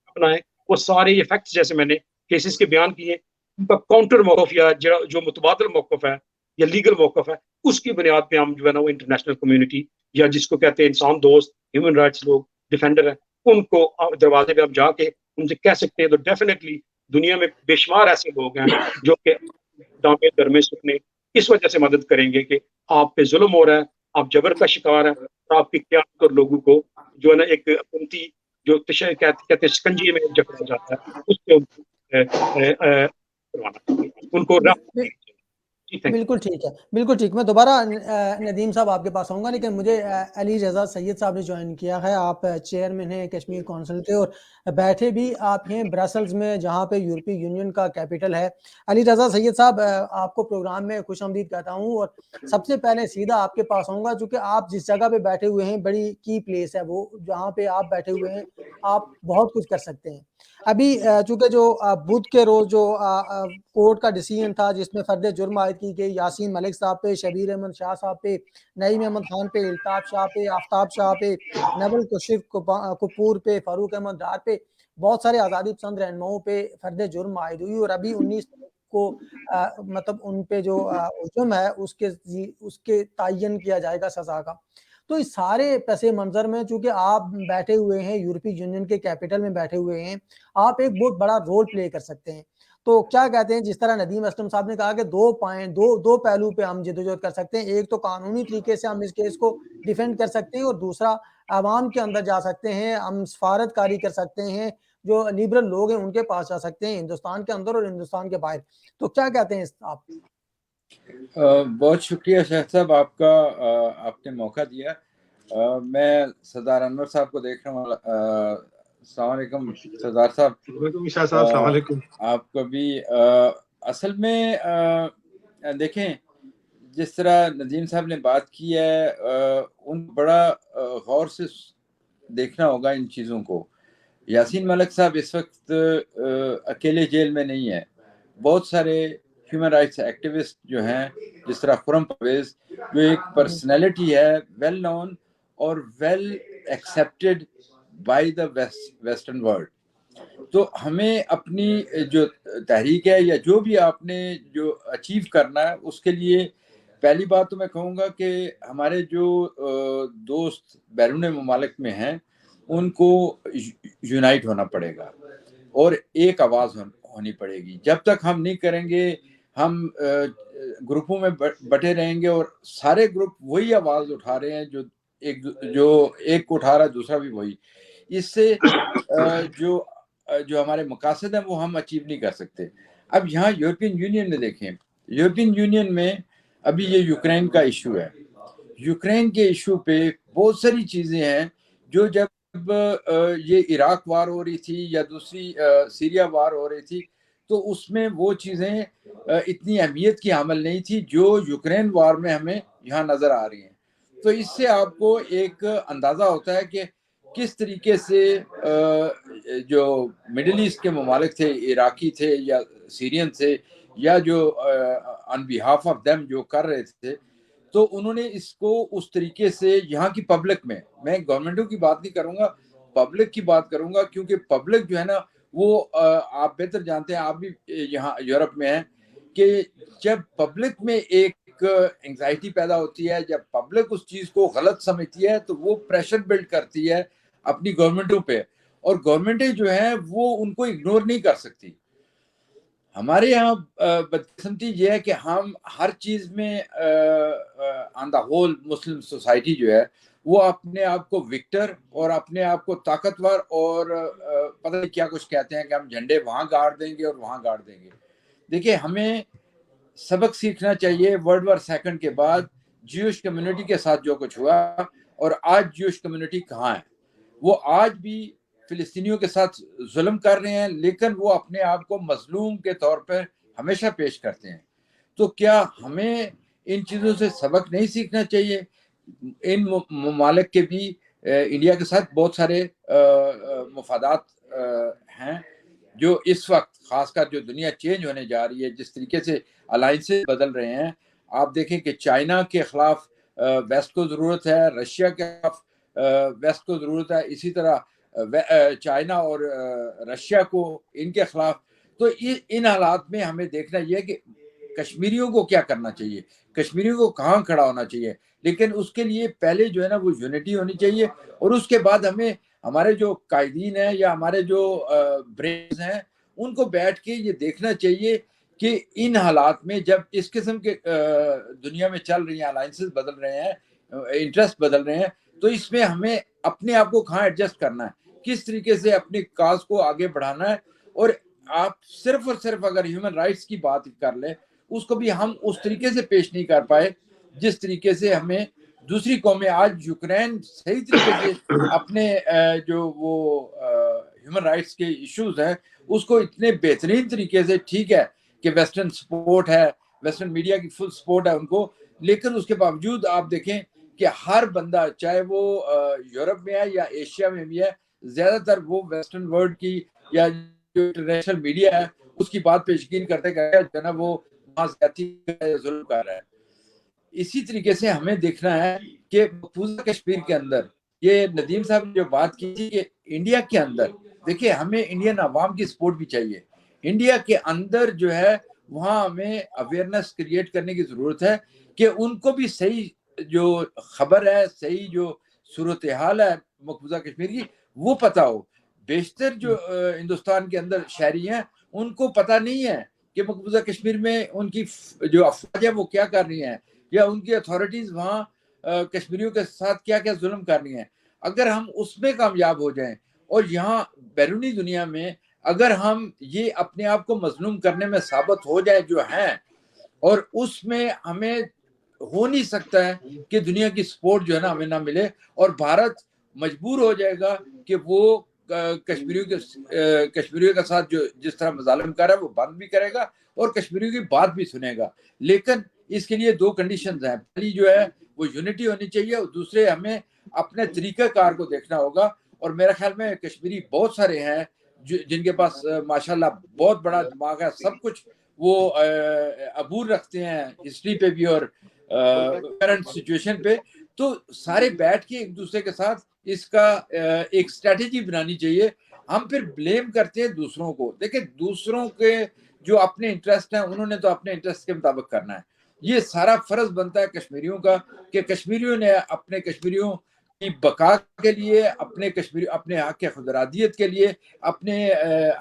اپنا ہے وہ سارے یہ فیکٹس جیسے میں نے کیسز کے بیان کیے ان کا کاؤنٹر موقف یا جو متبادل موقف ہے یا لیگل موقف ہے اس کی بنیاد پہ ہم جو ہے نا وہ انٹرنیشنل کمیونٹی یا جس کو کہتے ہیں انسان دوست, ہیومن رائٹس لوگ, ڈیفینڈر ہیں, ان کو دروازے پہ ہم جا کے ان سے کہہ سکتے ہیں. تو ڈیفینیٹلی دنیا میں بے شمار ایسے لوگ ہیں جو کہ دامے درمے سکنے اس وجہ سے مدد کریں گے کہ آپ پہ ظلم ہو رہا ہے, آپ جبر کا شکار ہیں, اور آپ کی قیادت اور لوگوں کو جو ہے نا ایک حکومتی جو کہتے ہیں شکنجی میں جکڑا جاتا ہے اس پہ ان کو بالکل ٹھیک ہے, بالکل ٹھیک. میں دوبارہ ندیم صاحب آپ کے پاس آؤں گا, لیکن مجھے علی رضا سید صاحب نے جوائن کیا ہے. آپ چیئرمین ہیں کشمیر کونسل کے اور بیٹھے بھی آپ ہیں برسلز میں جہاں پہ یورپی یونین کا کیپٹل ہے. علی رضا سید صاحب آپ کو پروگرام میں خوش آمدید کہتا ہوں, اور سب سے پہلے سیدھا آپ کے پاس آؤں گا چونکہ آپ جس جگہ پہ بیٹھے ہوئے ہیں بڑی کی پلیس ہے وہ جہاں پہ آپ بیٹھے ہوئے ہیں, آپ بہت کچھ کر سکتے ہیں. ابھی چونکہ جو بدھ کے روز جو کورٹ کا ڈیسیژن تھا جس میں فرد جرم عائد کی گئی یاسین ملک صاحب پہ, شبیر احمد شاہ صاحب پہ, نعیم احمد خان پہ, الطاف شاہ پہ, آفتاب شاہ پہ, نبل کشف کپور پہ, فاروق احمد ڈار پہ, بہت سارے آزادی پسند رہنماؤں پہ فرد جرم عائد ہوئی. اور ابھی 19 کو مطلب ان پہ جو حکم ہے اس کے تعین کیا جائے گا سزا کا. تو اس سارے پس منظر میں چونکہ آپ بیٹھے ہوئے ہیں یورپی یونین کے کیپٹل میں بیٹھے ہوئے ہیں, آپ ایک بہت بڑا رول پلے کر سکتے ہیں. تو کیا کہتے ہیں, جس طرح ندیم اسلم صاحب نے کہا کہ دو پہلو پہ ہم جدوجہد کر سکتے ہیں. ایک تو قانونی طریقے سے ہم اس کیس کو ڈیفینڈ کر سکتے ہیں, اور دوسرا عوام کے اندر جا سکتے ہیں, ہم سفارت کاری کر سکتے ہیں, جو لیبرل لوگ ہیں ان کے پاس جا سکتے ہیں ہندوستان کے اندر اور ہندوستان کے باہر. تو کیا کہتے ہیں آپ؟ بہت شکریہ شیخ صاحب آپ کا, آپ نے موقع دیا. میں سردار انور صاحب کو دیکھ رہا ہوں. السلام علیکم سردار صاحب. السلام علیکم. آپ کو بھی اصل میں دیکھیں جس طرح ندیم صاحب نے بات کی ہے ان بڑا غور سے دیکھنا ہوگا ان چیزوں کو. یاسین ملک صاحب اس وقت اکیلے جیل میں نہیں ہے. بہت سارے ہیومن رائٹس ایکٹیوسٹ جو ہیں جس طرح خرم پرویز جو ایک پرسنالٹی ہے ویل نون اور well accepted by the western world. تو ہمیں اپنی جو تحریک ہے یا جو بھی آپ نے جو اچیو کرنا ہے اس کے لیے پہلی بات تو میں کہوں گا کہ ہمارے جو دوست بیرون ممالک میں ہیں ان کو یونائٹ ہونا پڑے گا اور ایک آواز ہونی پڑے گی. جب تک ہم نہیں کریں گے ہم گروپوں میں بٹے رہیں گے اور سارے گروپ وہی آواز اٹھا رہے ہیں جو ایک کو اٹھا رہا ہے دوسرا بھی وہی. اس سے جو ہمارے مقاصد ہیں وہ ہم اچیو نہیں کر سکتے. اب یہاں یورپین یونین میں دیکھیں, یورپین یونین میں ابھی یہ یوکرین کا ایشو ہے. یوکرین کے ایشو پہ بہت ساری چیزیں ہیں جو جب یہ عراق وار ہو رہی تھی یا دوسری سیریا وار ہو رہی تھی تو اس میں وہ چیزیں اتنی اہمیت کی حامل نہیں تھی جو یوکرین وار میں ہمیں یہاں نظر آ رہی ہیں. تو اس سے آپ کو ایک اندازہ ہوتا ہے کہ کس طریقے سے جو مڈل ایسٹ کے ممالک تھے، عراقی تھے یا سیرین تھے یا جو آن بیہاف آف دیم جو کر رہے تھے، تو انہوں نے اس کو اس طریقے سے یہاں کی پبلک میں گورنمنٹوں کی بات نہیں کروں گا، پبلک کی بات کروں گا، کیونکہ پبلک جو ہے نا وہ آپ بہتر جانتے ہیں، آپ بھی یہاں یورپ میں ہیں، کہ جب پبلک میں ایک انگزائٹی پیدا ہوتی ہے، جب پبلک اس چیز کو غلط سمجھتی ہے تو وہ پریشر بلڈ کرتی ہے اپنی گورنمنٹوں پہ، اور گورنمنٹیں جو ہیں وہ ان کو اگنور نہیں کر سکتی. ہمارے یہاں بدقسمتی یہ ہے کہ ہم ہر چیز میں آن دا ہول مسلم سوسائٹی جو ہے وہ اپنے آپ کو وکٹر اور اپنے آپ کو طاقتور اور پتہ نہیں کیا کچھ کہتے ہیں کہ ہم جھنڈے وہاں گاڑ دیں گے اور وہاں گاڑ دیں گے. دیکھیں، ہمیں سبق سیکھنا چاہیے ورلڈ وار سیکنڈ کے بعد جیوش کمیونٹی کے ساتھ جو کچھ ہوا، اور آج جیوش کمیونٹی کہاں ہے. وہ آج بھی فلسطینیوں کے ساتھ ظلم کر رہے ہیں، لیکن وہ اپنے آپ کو مظلوم کے طور پر ہمیشہ پیش کرتے ہیں. تو کیا ہمیں ان چیزوں سے سبق نہیں سیکھنا چاہیے؟ ان ممالک کے بھی انڈیا کے ساتھ بہت سارے مفادات ہیں جو اس وقت، خاص کر جو دنیا چینج ہونے جا رہی ہے، جس طریقے سے الائنسز بدل رہے ہیں. آپ دیکھیں کہ چائنا کے خلاف ویسٹ کو ضرورت ہے، رشیا کے خلاف ویسٹ کو ضرورت ہے، اسی طرح چائنا اور رشیا کو ان کے خلاف. تو ان حالات میں ہمیں دیکھنا یہ ہے کہ کشمیریوں کو کیا کرنا چاہیے، کشمیریوں کو کہاں کھڑا ہونا چاہیے. لیکن اس کے لیے پہلے جو ہے نا وہ یونٹی ہونی چاہیے، اور اس کے بعد ہمیں ہمارے جو قائدین ہیں یا ہمارے جو برینز ہیں ان کو بیٹھ کے یہ دیکھنا چاہیے کہ ان حالات میں جب اس قسم کے دنیا میں چل رہی ہیں، الائنسز بدل رہے ہیں، انٹرسٹ بدل رہے ہیں، تو اس میں ہمیں اپنے آپ کو کہاں ایڈجسٹ کرنا ہے، کس طریقے سے اپنے کاز کو آگے بڑھانا ہے. اور آپ صرف اور صرف اگر ہیومن رائٹس کی بات کر لیں، اس کو بھی ہم اس طریقے سے پیش نہیں کر پائے جس طریقے سے ہمیں دوسری قومیں. آج یوکرین صحیح طریقے سے اپنے جو وہ ہیومن رائٹس کے ایشوز ہیں اس کو اتنے بہترین طریقے سے، ٹھیک ہے کہ ویسٹرن سپورٹ ہے، ویسٹرن میڈیا کی فل سپورٹ ہے ان کو، لیکن اس کے باوجود آپ دیکھیں کہ ہر بندہ، چاہے وہ یورپ میں ہے یا ایشیا میں بھی ہے، زیادہ تر وہ ویسٹرن ورلڈ کی یا جو انٹرنیشنل میڈیا ہے اس کی بات پہ یقین کرتے جو ہے نا وہ زیادتی ظلم کر رہا ہے. اسی طریقے سے ہمیں دیکھنا ہے کہ مقبوضہ کشمیر کے اندر یہ ندیم صاحب نے جو بات کی تھی کہ انڈیا کے اندر، دیکھیں ہمیں انڈین عوام کی سپورٹ بھی چاہیے. انڈیا کے اندر جو ہے وہاں ہمیں اویئرنیس کریٹ کرنے کی ضرورت ہے کہ ان کو بھی صحیح جو خبر ہے، صحیح جو صورتحال ہے مقبوضہ کشمیر کی وہ پتہ ہو. بیشتر جو ہندوستان کے اندر شہری ہیں ان کو پتہ نہیں ہے کہ مقبوضہ کشمیر میں ان کی جو افواج ہے وہ کیا کر رہی ہیں، یا ان کی اتھارٹیز وہاں کشمیریوں کے ساتھ کیا کیا ظلم کر رہی ہیں. اگر ہم اس میں کامیاب ہو جائیں، اور یہاں بیرونی دنیا میں اگر ہم یہ اپنے آپ کو مظلوم کرنے میں ثابت ہو جائے جو ہیں، اور اس میں ہمیں ہو نہیں سکتا ہے کہ دنیا کی سپورٹ جو ہے نا ہمیں نہ ملے، اور بھارت مجبور ہو جائے گا کہ وہ کشمیریوں کے ساتھ جو جس طرح مظالم کر رہا ہے وہ بند بھی کرے گا اور کشمیریوں کی بات بھی سنے گا. لیکن اس کے لیے دو کنڈیشنز ہیں. پہلی جو ہے وہ یونٹی ہونی چاہیے، اور دوسرے ہمیں اپنے طریقہ کار کو دیکھنا ہوگا. اور میرے خیال میں کشمیری بہت سارے ہیں جن کے پاس ماشاءاللہ بہت بڑا دماغ ہے، سب کچھ وہ عبور رکھتے ہیں ہسٹری پہ بھی اور کرنٹ سچویشن پہ. تو سارے بیٹھ کے ایک دوسرے کے ساتھ اس کا ایک اسٹریٹجی بنانی چاہیے. ہم پھر بلیم کرتے ہیں دوسروں کو. دیکھیں دوسروں کے جو اپنے انٹرسٹ ہیں انہوں نے تو اپنے انٹرسٹ کے مطابق کرنا ہے. یہ سارا فرض بنتا ہے کشمیریوں کا کہ کشمیریوں نے اپنے کشمیریوں کی بقا کے لیے، اپنے حق کے خود ارادیت کے لیے، اپنے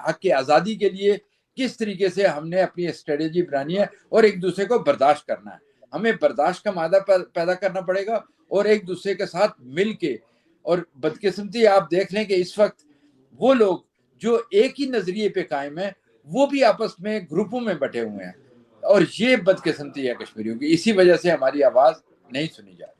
حق کے آزادی کے لیے کس طریقے سے ہم نے اپنی اسٹریٹجی بنانی ہے، اور ایک دوسرے کو برداشت کرنا ہے. ہمیں برداشت کا مادہ پیدا کرنا پڑے گا اور ایک دوسرے کے ساتھ مل کے. اور بدقسمتی آپ دیکھ لیں کہ اس وقت وہ لوگ جو ایک ہی نظریے پہ قائم ہیں وہ بھی آپس میں گروپوں میں بٹے ہوئے ہیں، اور یہ بدقسمتی ہے کشمیریوں کی. اسی وجہ سے ہماری آواز نہیں سنی جا رہی.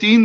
3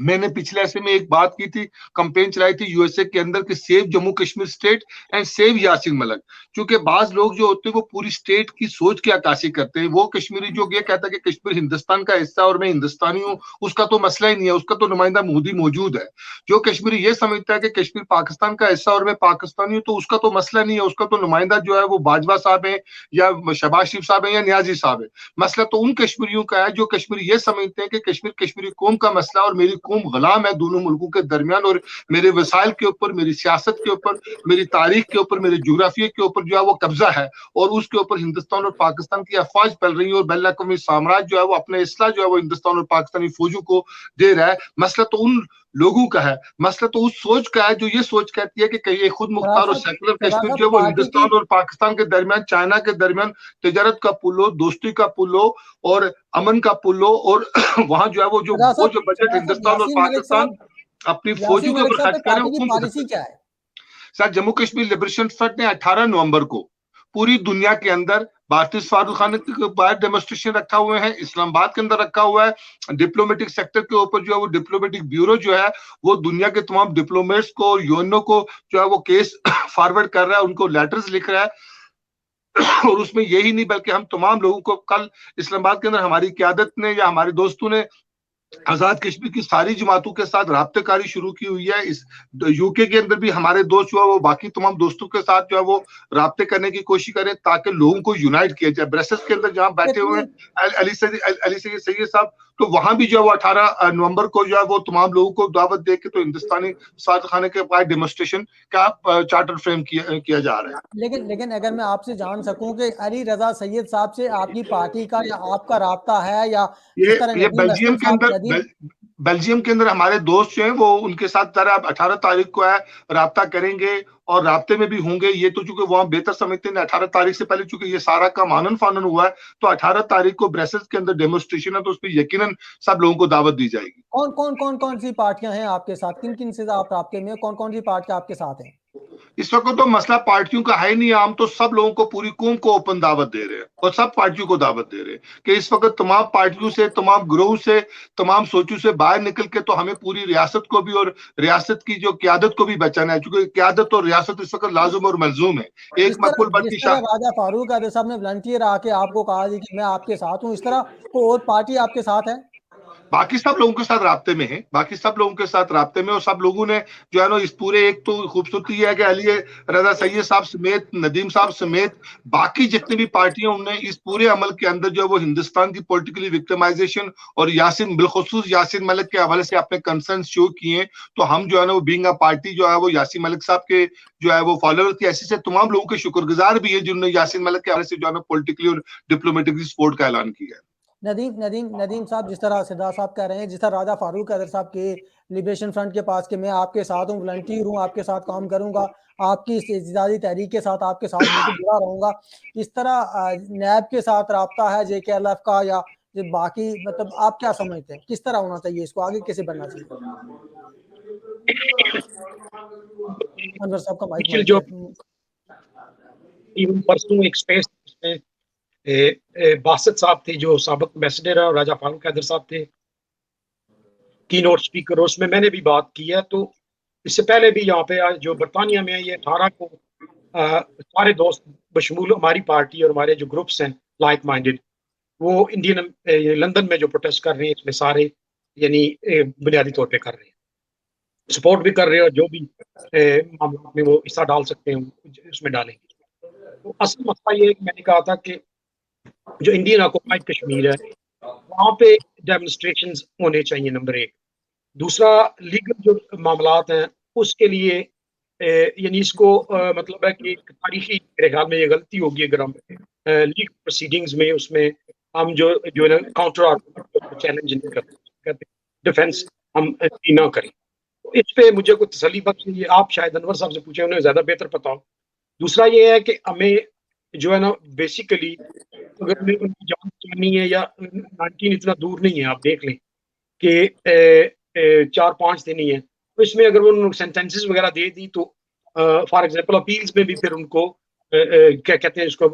میں نے پچھلے عرصے میں ایک بات کی تھی, کمپین چلائی تھی یو ایس اے کے اندر کہ save Jammu Kashmir state and save Yasin Malik. کیونکہ بعض لوگ جو ہوتے ہیں وہ پوری اسٹیٹ کی سوچ کی عکاسی کرتے ہیں. وہ کشمیری جو یہ کہتا ہے کہ کشمیر ہندوستان کا حصہ اور میں ہندوستانی ہوں, اس کا تو مسئلہ ہی نہیں ہے, اس کا تو نمائندہ مودی موجود ہے. جو کشمیری یہ سمجھتا ہے کہ کشمیر پاکستان کا حصہ اور میں پاکستانی ہوں, تو اس کا تو مسئلہ نہیں ہے, اس کا تو نمائندہ جو ہے وہ باجوہ صاحب ہیں یا شہباز شریف صاحب ہیں یا نیازی صاحب ہیں. مسئلہ تو ان کشمیریوں کا ہے جو کشمیری یہ سمجھتے ہیں کہ کشمیر کشمیری قوم کا مسئلہ اور میری قوم غلام ہے دونوں ملکوں کے درمیان, اور میرے وسائل کے اوپر, میری سیاست کے اوپر, میری تاریخ کے اوپر, میرے جغرافیے کے اوپر جو ہے وہ قبضہ ہے, اور اس کے اوپر ہندوستان اور پاکستان کی افواج پل رہی ہیں, اور بین الاقوامی سامراج جو ہے وہ اپنے اسلحہ جو ہے وہ ہندوستان اور پاکستانی فوجوں کو دے رہا ہے. مسئلہ تو ان لوگوں کا ہے, مسئلہ تو اس سوچ کا ہے جو یہ سوچ کہتی ہے کہ یہ خود مختار اور سیکولر کشمیر جو ہے وہ ہندوستان اور پاکستان کے درمیان, چائنا کے درمیان تجارت کا پل ہو, دوستی کا پل ہو اور امن کا پل ہو, اور وہاں جو ہے وہ جو بجٹ ہندوستان اور پاکستان اپنی فوجوں کے اوپر خرچ کریں وہ پالیسی کیا ہے؟ سر, جموں کشمیر لبریشن فرنٹ نے 18 نومبر کو پوری دنیا کے اندر بھارتی سفارتخانے کے باہر ڈیمونسٹریشن رکھا ہوئے ہیں, اسلام آباد کے اندر رکھا ہوا ہے. ڈپلومیٹک سیکٹر کے اوپر جو ہے وہ ڈپلومیٹک بیورو جو ہے وہ دنیا کے تمام ڈپلومیٹس کو, یونو کو جو ہے وہ کیس فارورڈ کر رہا ہے, ان کو لیٹرز لکھ رہا ہے. اور اس میں یہی نہیں بلکہ ہم تمام لوگوں کو کل اسلام آباد کے اندر ہماری قیادت نے یا ہمارے دوستوں نے آزاد کشمیر کی ساری جماعتوں کے ساتھ رابطہ کاری شروع کی ہوئی ہے. اس یو کے اندر بھی ہمارے دوست جو ہے وہ باقی تمام دوستوں کے ساتھ جو ہے وہ رابطے کرنے کی کوشش کریں تاکہ لوگوں کو یونائٹ کیا جائے. برسلز کے اندر جہاں بیٹھے ہوئے ہیں علی سید صاحب, تو وہاں بھی جو ہے وہ 18 نومبر کو جو ہے وہ تمام لوگوں کو دعوت دے کے تو ہندوستانی سفارتخانے کے باہر ڈیمونسٹریشن کا چارٹر فریم کیا جا رہا ہے. لیکن اگر میں آپ سے جان سکوں کہ علی رضا سید صاحب سے آپ کی پارٹی کا یا آپ کا رابطہ ہے, یا یہ بیلجیم کے اندر ہمارے دوست جو ہیں وہ ان کے ساتھ 18 تاریخ کو ہے رابطہ کریں گے اور رابطے میں بھی ہوں گے. یہ تو چونکہ وہاں بہتر سمجھتے ہیں 18 تاریخ سے پہلے چونکہ یہ سارا کام آنن فانن ہوا ہے, تو 18 تاریخ کو برسلز کے اندر ڈیمونسٹریشن ہے, تو اس پہ یقیناً سب لوگوں کو دعوت دی جائے گی. کون سی پارٹیاں ہیں آپ کے ساتھ, کن سے آپ رابطے میں, کون سی پارٹیاں آپ کے ساتھ ہیں؟ اس وقت تو مسئلہ پارٹیوں کا ہے نہیں, عام تو سب لوگوں کو, پوری قوم کو اوپن دعوت دے رہے ہیں اور سب پارٹیوں کو دعوت دے رہے ہیں کہ اس وقت تمام پارٹیوں سے, تمام گروہ سے, تمام سوچوں سے باہر نکل کے تو ہمیں پوری ریاست کو بھی اور ریاست کی جو قیادت کو بھی بچانا ہے, کیونکہ قیادت اور ریاست اس وقت لازم اور ملزوم ہے. ایک مقبول بٹی شاہ راجہ فاروق قادری صاحب نے ولنٹیئر آ کے آپ کو کہا کہ میں آپ کے ساتھ ہوں, اس طرح کوئی اور پارٹی آپ کے ساتھ ہے؟ باقی سب لوگوں کے ساتھ رابطے میں ہیں, باقی سب لوگوں کے ساتھ رابطے میں, اور سب لوگوں نے جو ہے نا اس پورے, ایک تو خوبصورتی یہ ہے کہ علی رضا سید صاحب سمیت, ندیم صاحب سمیت باقی جتنی بھی پارٹیاں انہوں نے اس پورے عمل کے اندر جو ہے وہ ہندوستان کی پولیٹیکلی وکٹمائزیشن اور یاسین, بالخصوص یاسین ملک کے حوالے سے اپنے کنسرنز شو کیے ہیں. تو ہم جو ہے نا وہ بینگ اے پارٹی جو ہے وہ یاسین ملک صاحب کے جو ہے وہ فالوور کی ایسی سے تمام لوگوں کے شکر گزار بھی ہیں جنہوں نے یاسین ملک کے حوالے سے جو ہے نا پولیٹیکلی اور ڈپلومیٹکلی سپورٹ کا اعلان کیا ہے. ندیم صاحب, جس طرح سردار صاحب کہہ رہے ہیں, جس طرح راجہ فاروق قادری صاحب کے لبریشن فرنٹ کے پاس کہ میں آپ کے ساتھ ہوں, ولنٹیئر ہوں, آپ کے ساتھ کام کروں گا, آپ کی استعدادی تحریک کے ساتھ آپ کے ساتھ جڑا رہوں گا, اس طرح نیب کے ساتھ رابطہ ہے جے کے ایل ایف کا, یا باقی مطلب آپ کیا سمجھتے ہیں کس طرح ہونا چاہیے, اس کو آگے کیسے بڑھنا چاہیے؟ انور صاحب کا مائک جو پرسوں ایک سپیس میں باسط صاحب تھے جو سابق ایمبیسڈر ہے, اور راجہ فاروق قادری صاحب تھے کی نوٹ اسپیکر, اس میں نے بھی بات کی ہے. تو اس سے پہلے بھی یہاں پہ جو برطانیہ میں یہ 18 کو سارے دوست بشمول ہماری پارٹی اور ہمارے جو گروپس ہیں لائک مائنڈڈ, وہ انڈین لندن میں جو پروٹیسٹ کر رہے ہیں, اس میں سارے یعنی بنیادی طور پہ کر رہے ہیں, سپورٹ بھی کر رہے ہیں, اور جو بھی معاملات میں وہ حصہ ڈال سکتے ہیں اس میں ڈالیں گے. تو اصل مسئلہ یہ ہے کہ میں نے کہا تھا کہ جو انڈین آکوپائڈ کشمیر ہے وہاں پہ ڈیمونسٹریشنز ہونے چاہیے, نمبر ایک. دوسرا, لیگل جو معاملات ہیں اس کے لیے یعنی اس کو مطلب ہے کہ تاریخی میرے خیال میں یہ غلطی ہوگی اگر ہم لیگل پروسیڈنگز میں اس میں ہم جو ہے کاؤنٹر آرگومنٹ چیلنج نہیں کرتے, ڈیفینس ہم نہ کریں. اس پہ مجھے کوئی تسلی بخش نہیں ہے, آپ شاید انور صاحب سے پوچھیں, انہیں زیادہ بہتر پتا ہو. دوسرا یہ ہے کہ ہمیں جو ہے نا بیسیکلی اگر ان کی جان چاہنی ہے, یا 19 اتنا دور نہیں ہے, آپ دیکھ لیں کہ 4-5 دن ہی ہے, تو اس میں اگر وہ سینٹینسز وغیرہ دے دی تو فار ایگزامپل اپیلز میں بھی پھر ان کو کیا کہتے ہیں اس کو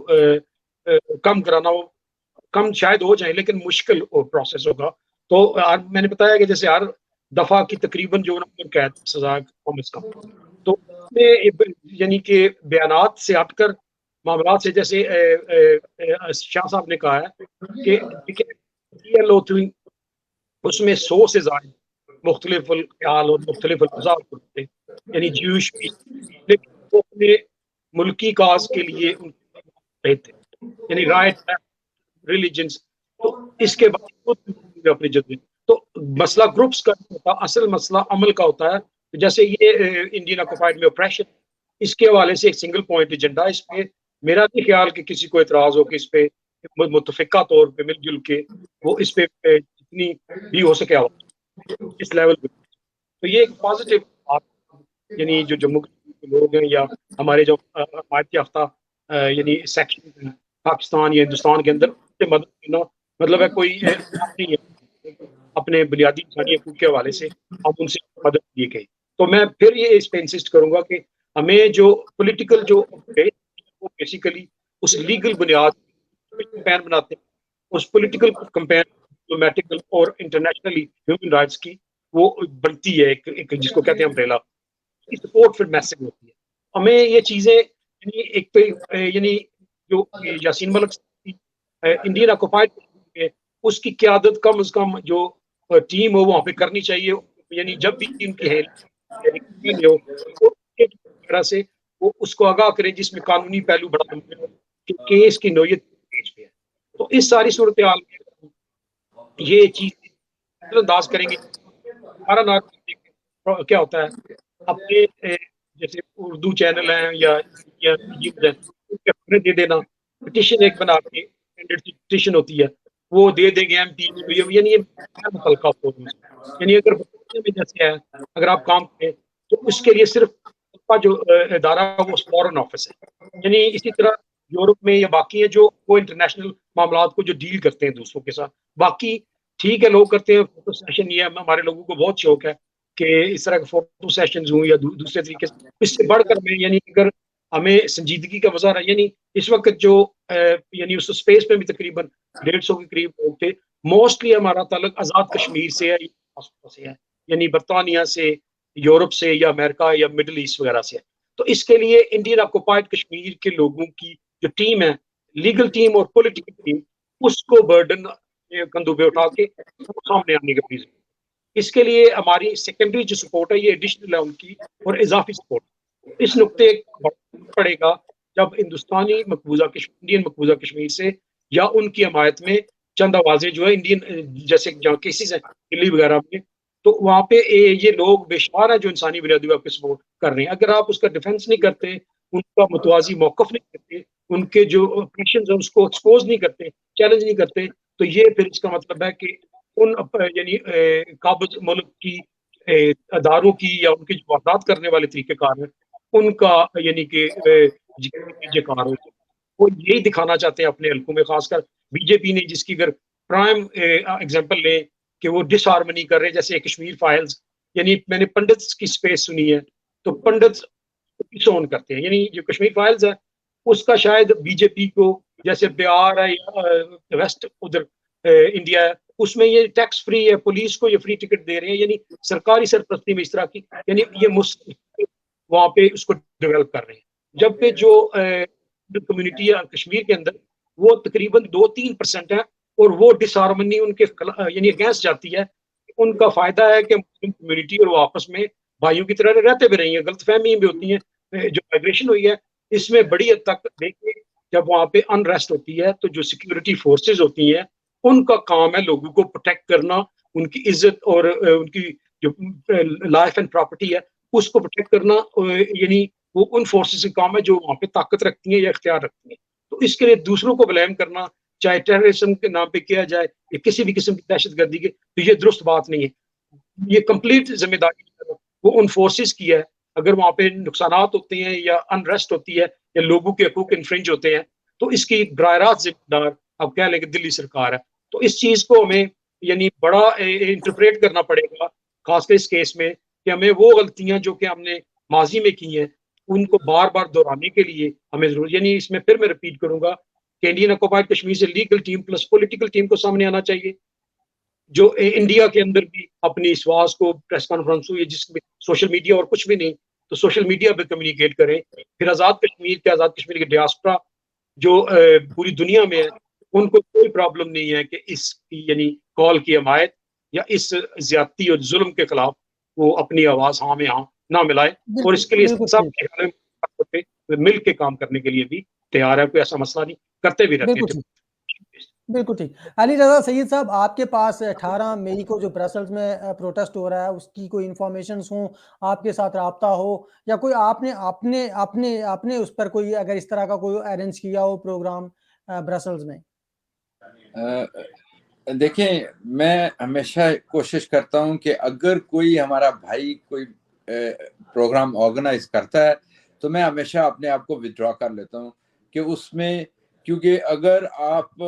کم کرانا, وہ کم شاید ہو جائے لیکن مشکل پروسیس ہوگا. تو میں نے بتایا کہ جیسے ہر دفعہ کی تقریباً جو عمر قید سزا کم از کم. تو یعنی کہ بیانات سے ہٹ کر معاملات سے جیسے شاہ صاحب نے کہا ہے کہ اس میں 100 سے زائد مختلف الخیال اور مختلف الفاظ ہوتے ہیں، یعنی جیوش بھی، لیکن وہ اپنے ملکی کاز کے لیے تھے، یعنی رائٹ ریلیجنس. تو اس کے بعد اپنی جدید تو مسئلہ گروپس کا ہوتا، اصل مسئلہ عمل کا ہوتا ہے. جیسے یہ انڈین آکوپائیڈ میں اپریشن، اس کے حوالے سے ایک سنگل پوائنٹ ایجنڈا. اس پہ میرا نہیں خیال کہ کسی کو اعتراض ہو کہ اس پہ متفقہ طور پہ مل جل کے وہ اس پہ جتنی بھی ہو سکے اس لیول پہ. تو یہ ایک پازیٹیو بات، یعنی جو جموں کے لوگ ہیں یا ہمارے جو حمایت یافتہ یعنی سیکشن پاکستان یا ہندوستان کے اندر مدد کرنا مطلب ہے کوئی نہیں ہے، اپنے بنیادی انسانی حقوق کے حوالے سے ہم ان سے مدد دی گئی. تو میں پھر یہ اس پہ انسسٹ کروں گا کہ ہمیں جو پولیٹیکل جو وہ بیسیکلی اس لیگل بنیاد کیمپین بناتے ہیں، اس پولیٹیکل کیمپین ڈپلومیٹیکل اور انٹرنیشنلی ہیومن رائٹس کی وہ بنتی ہے ایک جس کو کہتے ہیں امبریلا کی سپورٹ پھر میسج ہوتی ہے. ہمیں یہ چیزیں یعنی ایک تو یعنی جو یاسین ملک انڈین آکوپائیڈ اس کی قیادت کم از کم جو ٹیم ہو وہاں پہ کرنی چاہیے. یعنی جب بھی ٹیم کی طرح سے وہ اس کو آگاہ کرے جس میں قانونی پہلو بڑا کہ کیس کی نوعیت پیج پہ ہے. تو اس ساری صورتحال میں یہ چیز انداز کریں گے. ہمارا کیا ہوتا ہے اپنے جیسے اردو چینل ہیں یا دے دینا، پٹیشن ایک بنا کے پٹیشن ہوتی ہے وہ دے دیں گے ایم پی، یعنی اگر جیسے ہے اگر آپ کام کریں تو اس کے لیے صرف جو ادارہ وہ فورن آفس ہے. یعنی اسی طرح یورپ میں یا باقی ہے جو وہ انٹرنیشنل معاملات کو جو ڈیل کرتے ہیں دوسروں کے ساتھ. باقی ٹھیک ہے لوگ کرتے ہیں فوٹو سیشن، یہ ہمارے لوگوں کو بہت شوق ہے کہ اس طرح کے فوٹو سیشنز ہوں یا دوسرے طریقے سے. اس سے بڑھ کر میں یعنی اگر ہمیں سنجیدگی کا مظاہرہ یعنی اس وقت جو یعنی اس اسپیس میں بھی تقریباً 150 کے قریب لوگ تھے. موسٹلی ہمارا تعلق آزاد کشمیر سے ہے، یعنی برطانیہ سے، یورپ سے یا امریکہ یا مڈل ایسٹ وغیرہ سے. تو اس کے لیے انڈین آکوپائیڈ کشمیر کے لوگوں کی جو ٹیم ہے، لیگل ٹیم اور پولیٹیکل ٹیم، اس کو برڈن کندھوں پہ اٹھا کے سامنے آنے کا پلیز. اس کے لیے ہماری سیکنڈری جو سپورٹ ہے یہ ایڈیشنل ہے ان کی اور اضافی سپورٹ. اس نقطے پڑے گا جب ہندوستانی انڈین مقبوضہ کشمیر سے یا ان کی حمایت میں چند آوازیں جو ہے انڈین جیسے جہاں کیسز ہیں دلی وغیرہ میں، تو وہاں پہ یہ لوگ بے شمار ہیں جو انسانی بنیادی حقوق پہ سپورٹ کر رہے ہیں. اگر آپ اس کا ڈیفنس نہیں کرتے، ان کا متوازی موقف نہیں کرتے، ان کے جو آپریشنز ہیں اس کو ایکسپوز نہیں کرتے، چیلنج نہیں کرتے، تو یہ پھر اس کا مطلب ہے کہ ان یعنی قابض ملک کی اداروں کی یا ان کی جو واردات کرنے والے طریقہ کار ہیں ان کا یعنی کہ کار ہو. وہ یہی دکھانا چاہتے ہیں اپنے حلقوں میں، خاص کر بی جے پی نے جس کی اگر پرائم ایگزامپل لیں کہ وہ ڈس ہارمنی کر رہے ہیں. جیسے کشمیر فائلز، یعنی میں نے پنڈتس کی سپیس سنی ہے تو پنڈتس سون کرتے ہیں، یعنی جو کشمیر فائلز ہے اس کا شاید بی جے پی کو جیسے بہار ہے یا ویسٹ ادھر انڈیا ہے اس میں یہ ٹیکس فری ہے، پولیس کو یہ فری ٹکٹ دے رہے ہیں، یعنی سرکاری سرپرستی میں اس طرح کی یعنی یہ وہاں پہ اس کو ڈیولپ کر رہے ہیں. جبکہ جو کمیونٹی ہے کشمیر کے اندر وہ تقریباً 2-3% ہے اور وہ ڈس ہارمنی ان کے یعنی اگینسٹ جاتی ہے. ان کا فائدہ ہے کہ مسلم کمیونٹی اور وہ آپس میں بھائیوں کی طرح رہتے بھی رہی ہیں، غلط فہمی بھی ہوتی ہیں. جو مائگریشن ہوئی ہے اس میں بڑی حد تک دیکھیں جب وہاں پہ انریسٹ ہوتی ہے تو جو سیکیورٹی فورسز ہوتی ہیں ان کا کام ہے لوگوں کو پروٹیکٹ کرنا، ان کی عزت اور ان کی جو لائف اینڈ پراپرٹی ہے اس کو پروٹیکٹ کرنا، یعنی وہ ان فورسز کا کام ہے جو وہاں پہ طاقت رکھتی ہیں یا اختیار رکھتی ہیں. تو اس کے لیے دوسروں کو بلیم کرنا چاہے ٹیررزم کے نام پہ کیا جائے یا کسی بھی قسم کی دہشت گردی کے، تو یہ درست بات نہیں ہے. یہ کمپلیٹ ذمہ داری وہ ان فورسز کی ہے. اگر وہاں پہ نقصانات ہوتے ہیں یا انریسٹ ہوتی ہے یا لوگوں کے حقوق انفرنج ہوتے ہیں تو اس کی براہ راست ذمہ دار اب کہہ لیں کہ دلی سرکار ہے. تو اس چیز کو ہمیں یعنی بڑا انٹرپریٹ کرنا پڑے گا، خاص کر اس کیس میں کہ ہمیں وہ غلطیاں جو کہ ہم نے ماضی میں کی ہیں ان کو بار بار دہرانے کے لیے ہمیں ضرور یعنی اس میں پھر میں ریپیٹ کروں گا کہ انڈین آکوپائیڈ کشمیر سے legal team plus political team کو سامنے آنا چاہیے. جو انڈیا کے اندر بھی اپنی اس واز کو پریس کانفرنس ہو یا جس میں سوشل میڈیا اور کچھ بھی نہیں تو سوشل میڈیا پہ کمیونیکیٹ کریں. پھر آزاد کشمیر کے ڈیاسپورا جو پوری دنیا میں ہے ان کو کوئی پرابلم نہیں ہے کہ اس کی یعنی کال کی حمایت یا اس زیادتی اور ظلم کے خلاف وہ اپنی آواز ہاں میں ہاں نہ ملائے. اور اس کے لیے سب مل کے کام کرنے کے لیے بھی تیار ہے, کوئی ایسا مسئلہ نہیں, کرتے بھی رہتے ہیں. بالکل ٹھیک. علی رضا سید صاحب, آپ کے پاس 18 مئی کو جو برسلز میں پروٹیسٹ ہو رہا ہے اس کی کوئی انفارمیشنز ہوں, آپ کے ساتھ رابطہ ہو, یا کوئی آپ نے اس پر کوئی اگر اس طرح کا کوئی ارینج کیا ہو پروگرام برسلز میں؟ دیکھیں, میں ہمیشہ کوشش کرتا ہوں کہ اگر کوئی ہمارا بھائی کوئی پروگرام آرگنائز کرتا ہے تو میں ہمیشہ اپنے آپ کو وتھڈرا کر لیتا ہوں کہ اس میں, کیونکہ اگر آپ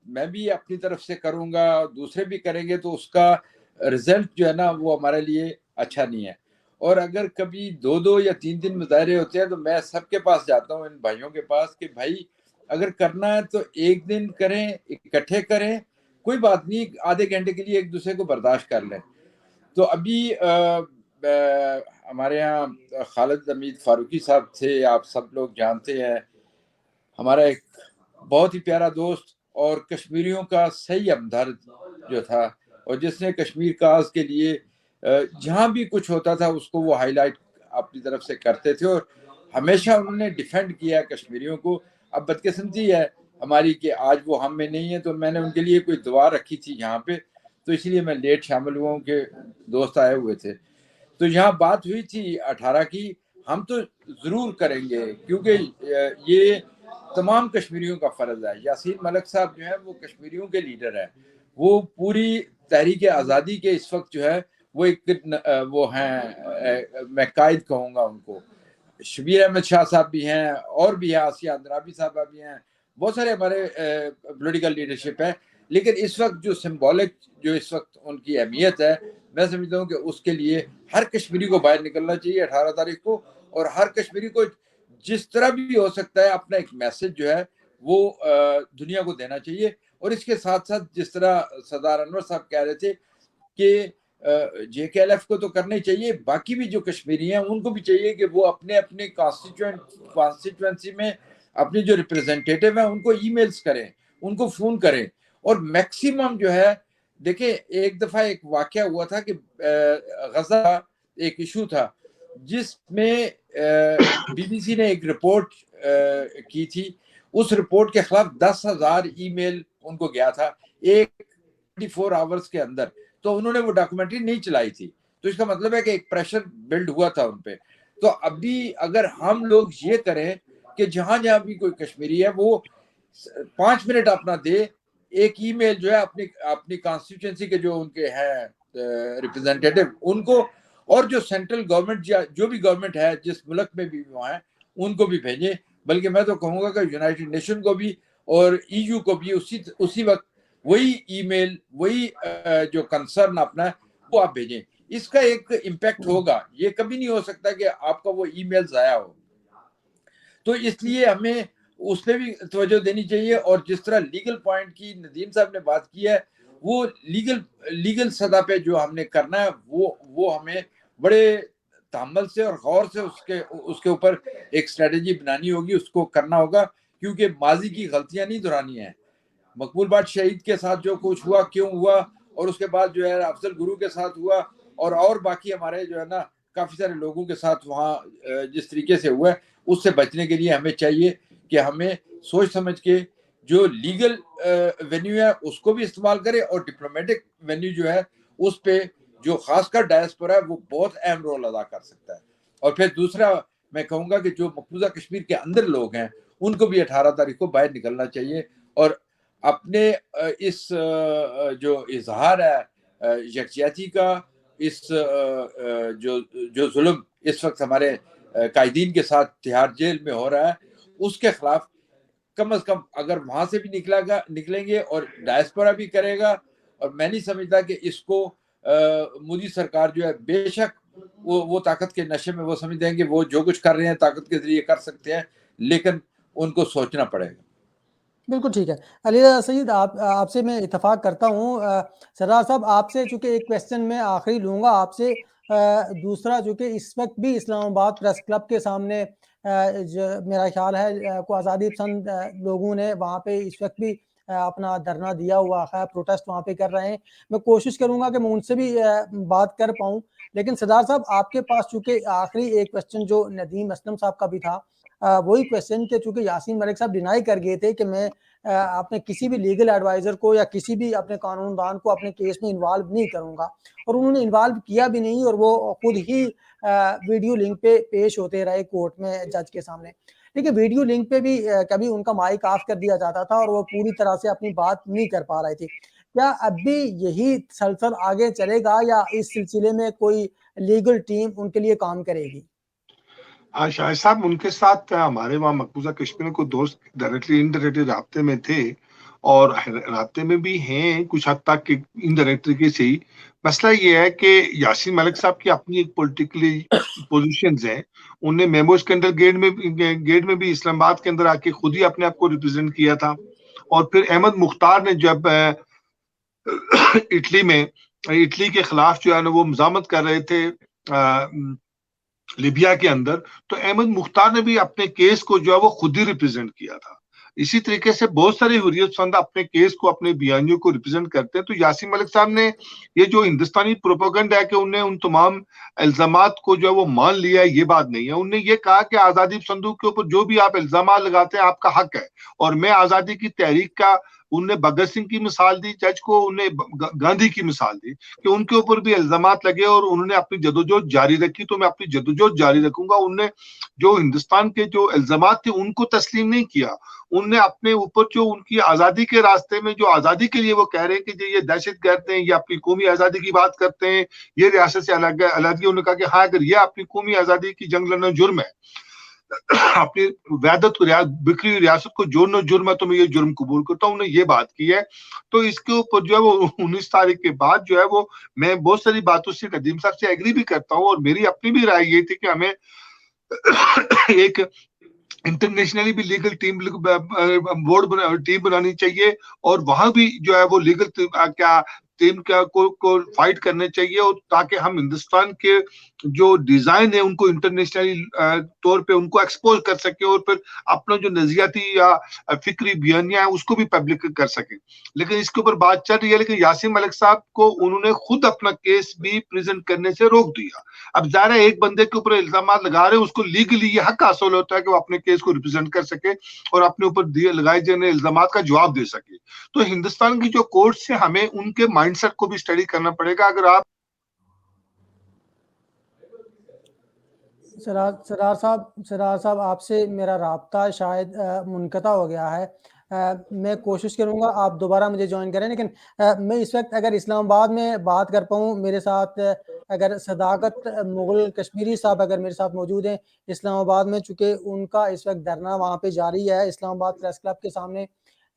میں بھی اپنی طرف سے کروں گا دوسرے بھی کریں گے تو اس کا رزلٹ جو ہے نا وہ ہمارے لیے اچھا نہیں ہے. اور اگر کبھی 2 یا 3 دن مظاہرے ہوتے ہیں تو میں سب کے پاس جاتا ہوں, ان بھائیوں کے پاس, کہ بھائی اگر کرنا ہے تو ایک دن کریں, اکٹھے کریں, کوئی بات نہیں, آدھے گھنٹے کے لیے ایک دوسرے کو برداشت کر لیں. تو ابھی ہمارے یہاں خالد حمید فاروقی صاحب تھے, آپ سب لوگ جانتے ہیں, ہمارا ایک بہت ہی پیارا دوست اور کشمیریوں کا صحیح ہمدرد جو تھا, اور جس نے کشمیر کاز کے لیے جہاں بھی کچھ ہوتا تھا اس کو وہ ہائی لائٹ اپنی طرف سے کرتے تھے, اور ہمیشہ انہوں نے ڈیفینڈ کیا کشمیریوں کو. اب بدقسمتی ہے ہماری کہ آج وہ ہم میں نہیں ہے, تو میں نے ان کے لیے کوئی دعا رکھی تھی یہاں پہ, تو اس لیے میں لیٹ شامل ہوا ہوں کہ دوست آئے ہوئے تھے. تو یہاں بات ہوئی تھی 18 کی, ہم تو ضرور کریں گے کیونکہ یہ تمام کشمیریوں کا فرض ہے. یاسین ملک صاحب جو ہیں وہ کشمیریوں کے لیڈر ہیں, وہ پوری تحریک آزادی کے اس وقت جو ہے وہ ایک وہ ہیں, میں قائد کہوں گا ان کو. شبیر احمد شاہ صاحب بھی ہیں, اور بھی ہیں, آسیہ اندرابی صاحب بھی ہیں, بہت سارے ہمارے پولیٹیکل لیڈرشپ ہے. لیکن اس وقت جو سمبولک جو اس وقت ان کی اہمیت ہے, میں سمجھتا ہوں کہ اس کے لیے ہر کشمیری کو باہر نکلنا چاہیے 18 تاریخ کو, اور ہر کشمیری کو جس طرح بھی ہو سکتا ہے اپنا ایک میسج جو ہے وہ دنیا کو دینا چاہیے. اور اس کے ساتھ ساتھ جس طرح سردار انور صاحب کہہ رہے تھے کہ جے کے ایل ایف کو تو کرنا ہی چاہیے, باقی بھی جو کشمیری ہیں ان کو بھی چاہیے کہ وہ اپنے اپنے کانسٹیٹوئنسی میں اپنے جو ریپرزینٹیٹیو ہیں ان کو ای میلز کریں, ان کو فون کریں. اور میکسیمم جو ہے, دیکھیں ایک دفعہ ایک واقعہ ہوا تھا کہ غزہ ایک ایشو تھا جس میں بی بی سی نے ایک رپورٹ کی تھی, اس رپورٹ کے خلاف 10,000 ای میل ان کو گیا تھا ایک 24 آورز کے اندر, تو انہوں نے وہ ڈاکومنٹری نہیں چلائی تھی. تو اس کا مطلب ہے کہ ایک پریشر بلڈ ہوا تھا ان پہ. تو ابھی اگر ہم لوگ یہ کریں کہ جہاں جہاں بھی کوئی کشمیری ہے وہ 5 منٹ اپنا دے, ایک ای میل جو ہے اپنی کانسٹیٹوئنسی کے جو ان کے ہیں ریپرزینٹیٹیو ان کو, اور جو سینٹرل گورنمنٹ جو بھی گورنمنٹ ہے جس ملک میں بھی وہاں ہیں ان کو بھی بھیجیں. بلکہ میں تو کہوں گا کہ یونائٹڈ نیشن کو بھی اور ای یو کو بھی اسی وقت وہی ای میل, وہی جو کنسرن اپنا ہے وہ آپ بھیجیں. اس کا ایک امپیکٹ ہوگا, یہ کبھی نہیں ہو سکتا کہ آپ کا وہ ای میل ضائع ہو. تو اس لیے ہمیں اس پہ بھی توجہ دینی چاہیے. اور جس طرح لیگل پوائنٹ کی ندیم صاحب نے بات کی ہے, وہ لیگل سطح پہ جو ہم نے کرنا ہے وہ ہمیں بڑے تحمل سے اور غور سے اس کے اوپر ایک اسٹریٹجی بنانی ہوگی, اس کو کرنا ہوگا, کیونکہ ماضی کی غلطیاں نہیں دہرانی ہیں. مقبول بٹ شہید کے ساتھ جو کچھ ہوا کیوں ہوا, اور اس کے بعد جو ہے افضل گرو کے ساتھ ہوا, اور باقی ہمارے جو ہے نا کافی سارے لوگوں کے ساتھ وہاں جس طریقے سے ہوا ہے, اس سے بچنے کے لیے ہمیں چاہیے کہ ہمیں سوچ سمجھ کے جو لیگل وینیو ہے اس کو بھی استعمال کرے, اور ڈپلومیٹک وینیو جو ہے اس پہ جو خاص کر ڈائسپورا ہے وہ بہت اہم رول ادا کر سکتا ہے. اور پھر دوسرا میں کہوں گا کہ جو مقبوضہ کشمیر کے اندر لوگ ہیں ان کو بھی 18 تاریخ کو باہر نکلنا چاہیے, اور اپنے اس جو اظہار ہے یکجہتی کا, اس جو ظلم اس وقت ہمارے قائدین کے ساتھ تہاڑ جیل میں ہو رہا ہے, اس کے خلاف کم از کم اگر وہاں سے بھی نکلیں گے اور ڈائسپورا بھی کرے گا. اور میں نہیں سمجھتا کہ اس کو مودی سرکار جو ہے بے شک وہ طاقت کے نشے میں وہ سمجھتے ہیں کہ وہ جو کچھ کر رہے ہیں طاقت کے ذریعے کر سکتے ہیں, لیکن ان کو سوچنا پڑے گا. بالکل ٹھیک ہے علی رضا سعید، آپ سے میں اتفاق کرتا ہوں. سردار صاحب آپ سے چونکہ ایک کویسچن میں آخری لوں گا آپ سے. دوسرا جو کہ اس وقت بھی اسلام آباد پریس کلب کے سامنے میرا خیال ہے کو آزادی پسند لوگوں نے وہاں پہ اس وقت بھی اپنا دھرنا دیا ہوا ہے، پروٹیسٹ وہاں پہ کر رہے ہیں. میں کوشش کروں گا کہ میں ان سے بھی بات کر پاؤں. لیکن سردار صاحب آپ کے پاس چونکہ آخری ایک کویسچن جو ندیم اسلم صاحب کا بھی تھا، وہی کویسچن کہ چونکہ یاسین ملک صاحب ڈینائی کر گئے تھے کہ میں اپنے کسی بھی لیگل ایڈوائزر کو یا کسی بھی اپنے قانون دان کو اپنے کیس میں انوالو نہیں کروں گا، اور انہوں نے انوالو کیا بھی نہیں، اور وہ خود ہی ویڈیو لنک پہ پیش ہوتے رہے کورٹ میں جج کے سامنے. لیکن ویڈیو لنک پہ بھی کبھی ان کا مائک آف کر دیا جاتا تھا اور وہ پوری طرح سے اپنی بات نہیں کر پا رہے تھے. کیا اب بھی یہی سلسلہ آگے چلے گا یا اس سلسلے میں کوئی لیگل ٹیم ان کے لیے کام کرے گی؟ شاہد صاحب ان کے ساتھ ہمارے وہاں مقبوضہ کشمیر میں کوئی دوست ڈائریکٹلی انڈائریکٹلی رابطے میں تھے اور رابطے میں بھی ہیں کچھ حد تک انڈائریکٹلی سے ہی. مسئلہ یہ ہے کہ یاسین ملک صاحب کی اپنی ایک پولیٹیکلی پوزیشنز ہیں. انہوں نے میموز کے اندر گیٹ میں بھی اسلام آباد کے اندر آ کے خود ہی اپنے آپ کو ریپرزینٹ کیا تھا. اور پھر احمد مختار نے جب اٹلی کے خلاف جو ہے نا وہ مزاحمت کر رہے تھے لیبیا کے اندر، تو احمد مختار نے بھی اپنے کیس کو جو ہے وہ خود ہی ریپرزینٹ کیا تھا. اسی طریقے سے بہت سارے حریت پسند اپنے کیس کو اپنے بیانیوں کو ریپرزینٹ کرتے ہیں. تو یاسین ملک صاحب نے یہ جو ہندوستانی پروپیگنڈ ہے کہ انہوں نے ان تمام الزامات کو جو ہے وہ مان لیا ہے، یہ بات نہیں ہے. انہوں نے یہ کہا کہ آزادی پسندوں کے اوپر جو بھی آپ الزامات لگاتے ہیں آپ کا حق ہے، اور میں آزادی کی تحریک کا، انہوں نے بھگت سنگھ کی مثال دی جج کو، انہوں نے گاندھی کی مثال دی کہ ان کے اوپر بھی الزامات لگے اور انہوں نے اپنی جدوجہد جاری رکھی. تو میں اپنی جدوجہد جاری رکھوں گا. انہوں نے جو ہندوستان کے جو الزامات تھے ان کو تسلیم نہیں کیا. انہوں نے اپنے اوپر جو ان کی آزادی کے راستے میں جو آزادی کے لیے وہ کہہ رہے ہیں کہ یہ دہشت گرد ہیں، یہ اپنی قومی آزادی کی بات کرتے ہیں، یہ ریاست سے علیحدگی. انہوں نے کہا کہ ہاں اگر یہ اپنی قومی آزادی کی جنگ لڑنا جرم ہے، اپنی وحدت کو بکھری ہوئی ریاست کو جوڑنا جرم ہے، تو میں یہ جرم قبول کرتا ہوں. انہوں نے یہ بات کی ہے. تو اس کے اوپر جو ہے وہ 19 تاریخ کے بعد جو ہے وہ میں بہت ساری باتوں سے ندیم صاحب سے ایگری بھی کرتا ہوں، اور میری اپنی بھی رائے یہ تھی کہ ہمیں ایک انٹرنیشنلی بھی لیگل ٹیم بورڈ ٹیم بنانی چاہیے، اور وہاں بھی جو ہے وہ لیگل کیا ٹیم کو فائٹ کرنے چاہیے، اور تاکہ ہم ہندوستان کے جو ڈیزائن ہے ان کو انٹرنیشنلی طور پہ ان کو ایکسپوز کر سکیں، اور پھر اپنا جو نظریاتی یا فکری بیانیاں ہیں اس کو بھی پبلک کر سکیں. لیکن اس کے اوپر بات چل رہی ہے، لیکن یاسین ملک صاحب کو انہوں نے خود اپنا کیس بھی پریزنٹ کرنے سے روک دیا. اب ظاہر ہے ایک بندے کے اوپر الزامات لگا رہے ہیں، اس کو لیگلی یہ حق حاصل ہوتا ہے کہ وہ اپنے کیس کو ریپرزینٹ کر سکے اور اپنے اوپر لگائے جانے الزامات کا جواب دے سکے. تو ہندوستان کی جو کورٹس ہیں ہمیں ان کے مائنڈ سیٹ کو بھی اسٹڈی کرنا پڑے گا. اگر آپ سرار صاحب آپ سے میرا رابطہ شاید منقطع ہو گیا ہے. میں کوشش کروں گا آپ دوبارہ مجھے جوائن کریں، لیکن میں اس وقت اگر اسلام آباد میں بات کر پاؤں، میرے ساتھ اگر صداقت مغل کشمیری صاحب اگر میرے ساتھ موجود ہیں اسلام آباد میں، چونکہ ان کا اس وقت دھرنا وہاں پہ جاری ہے اسلام آباد پریس کلب کے سامنے،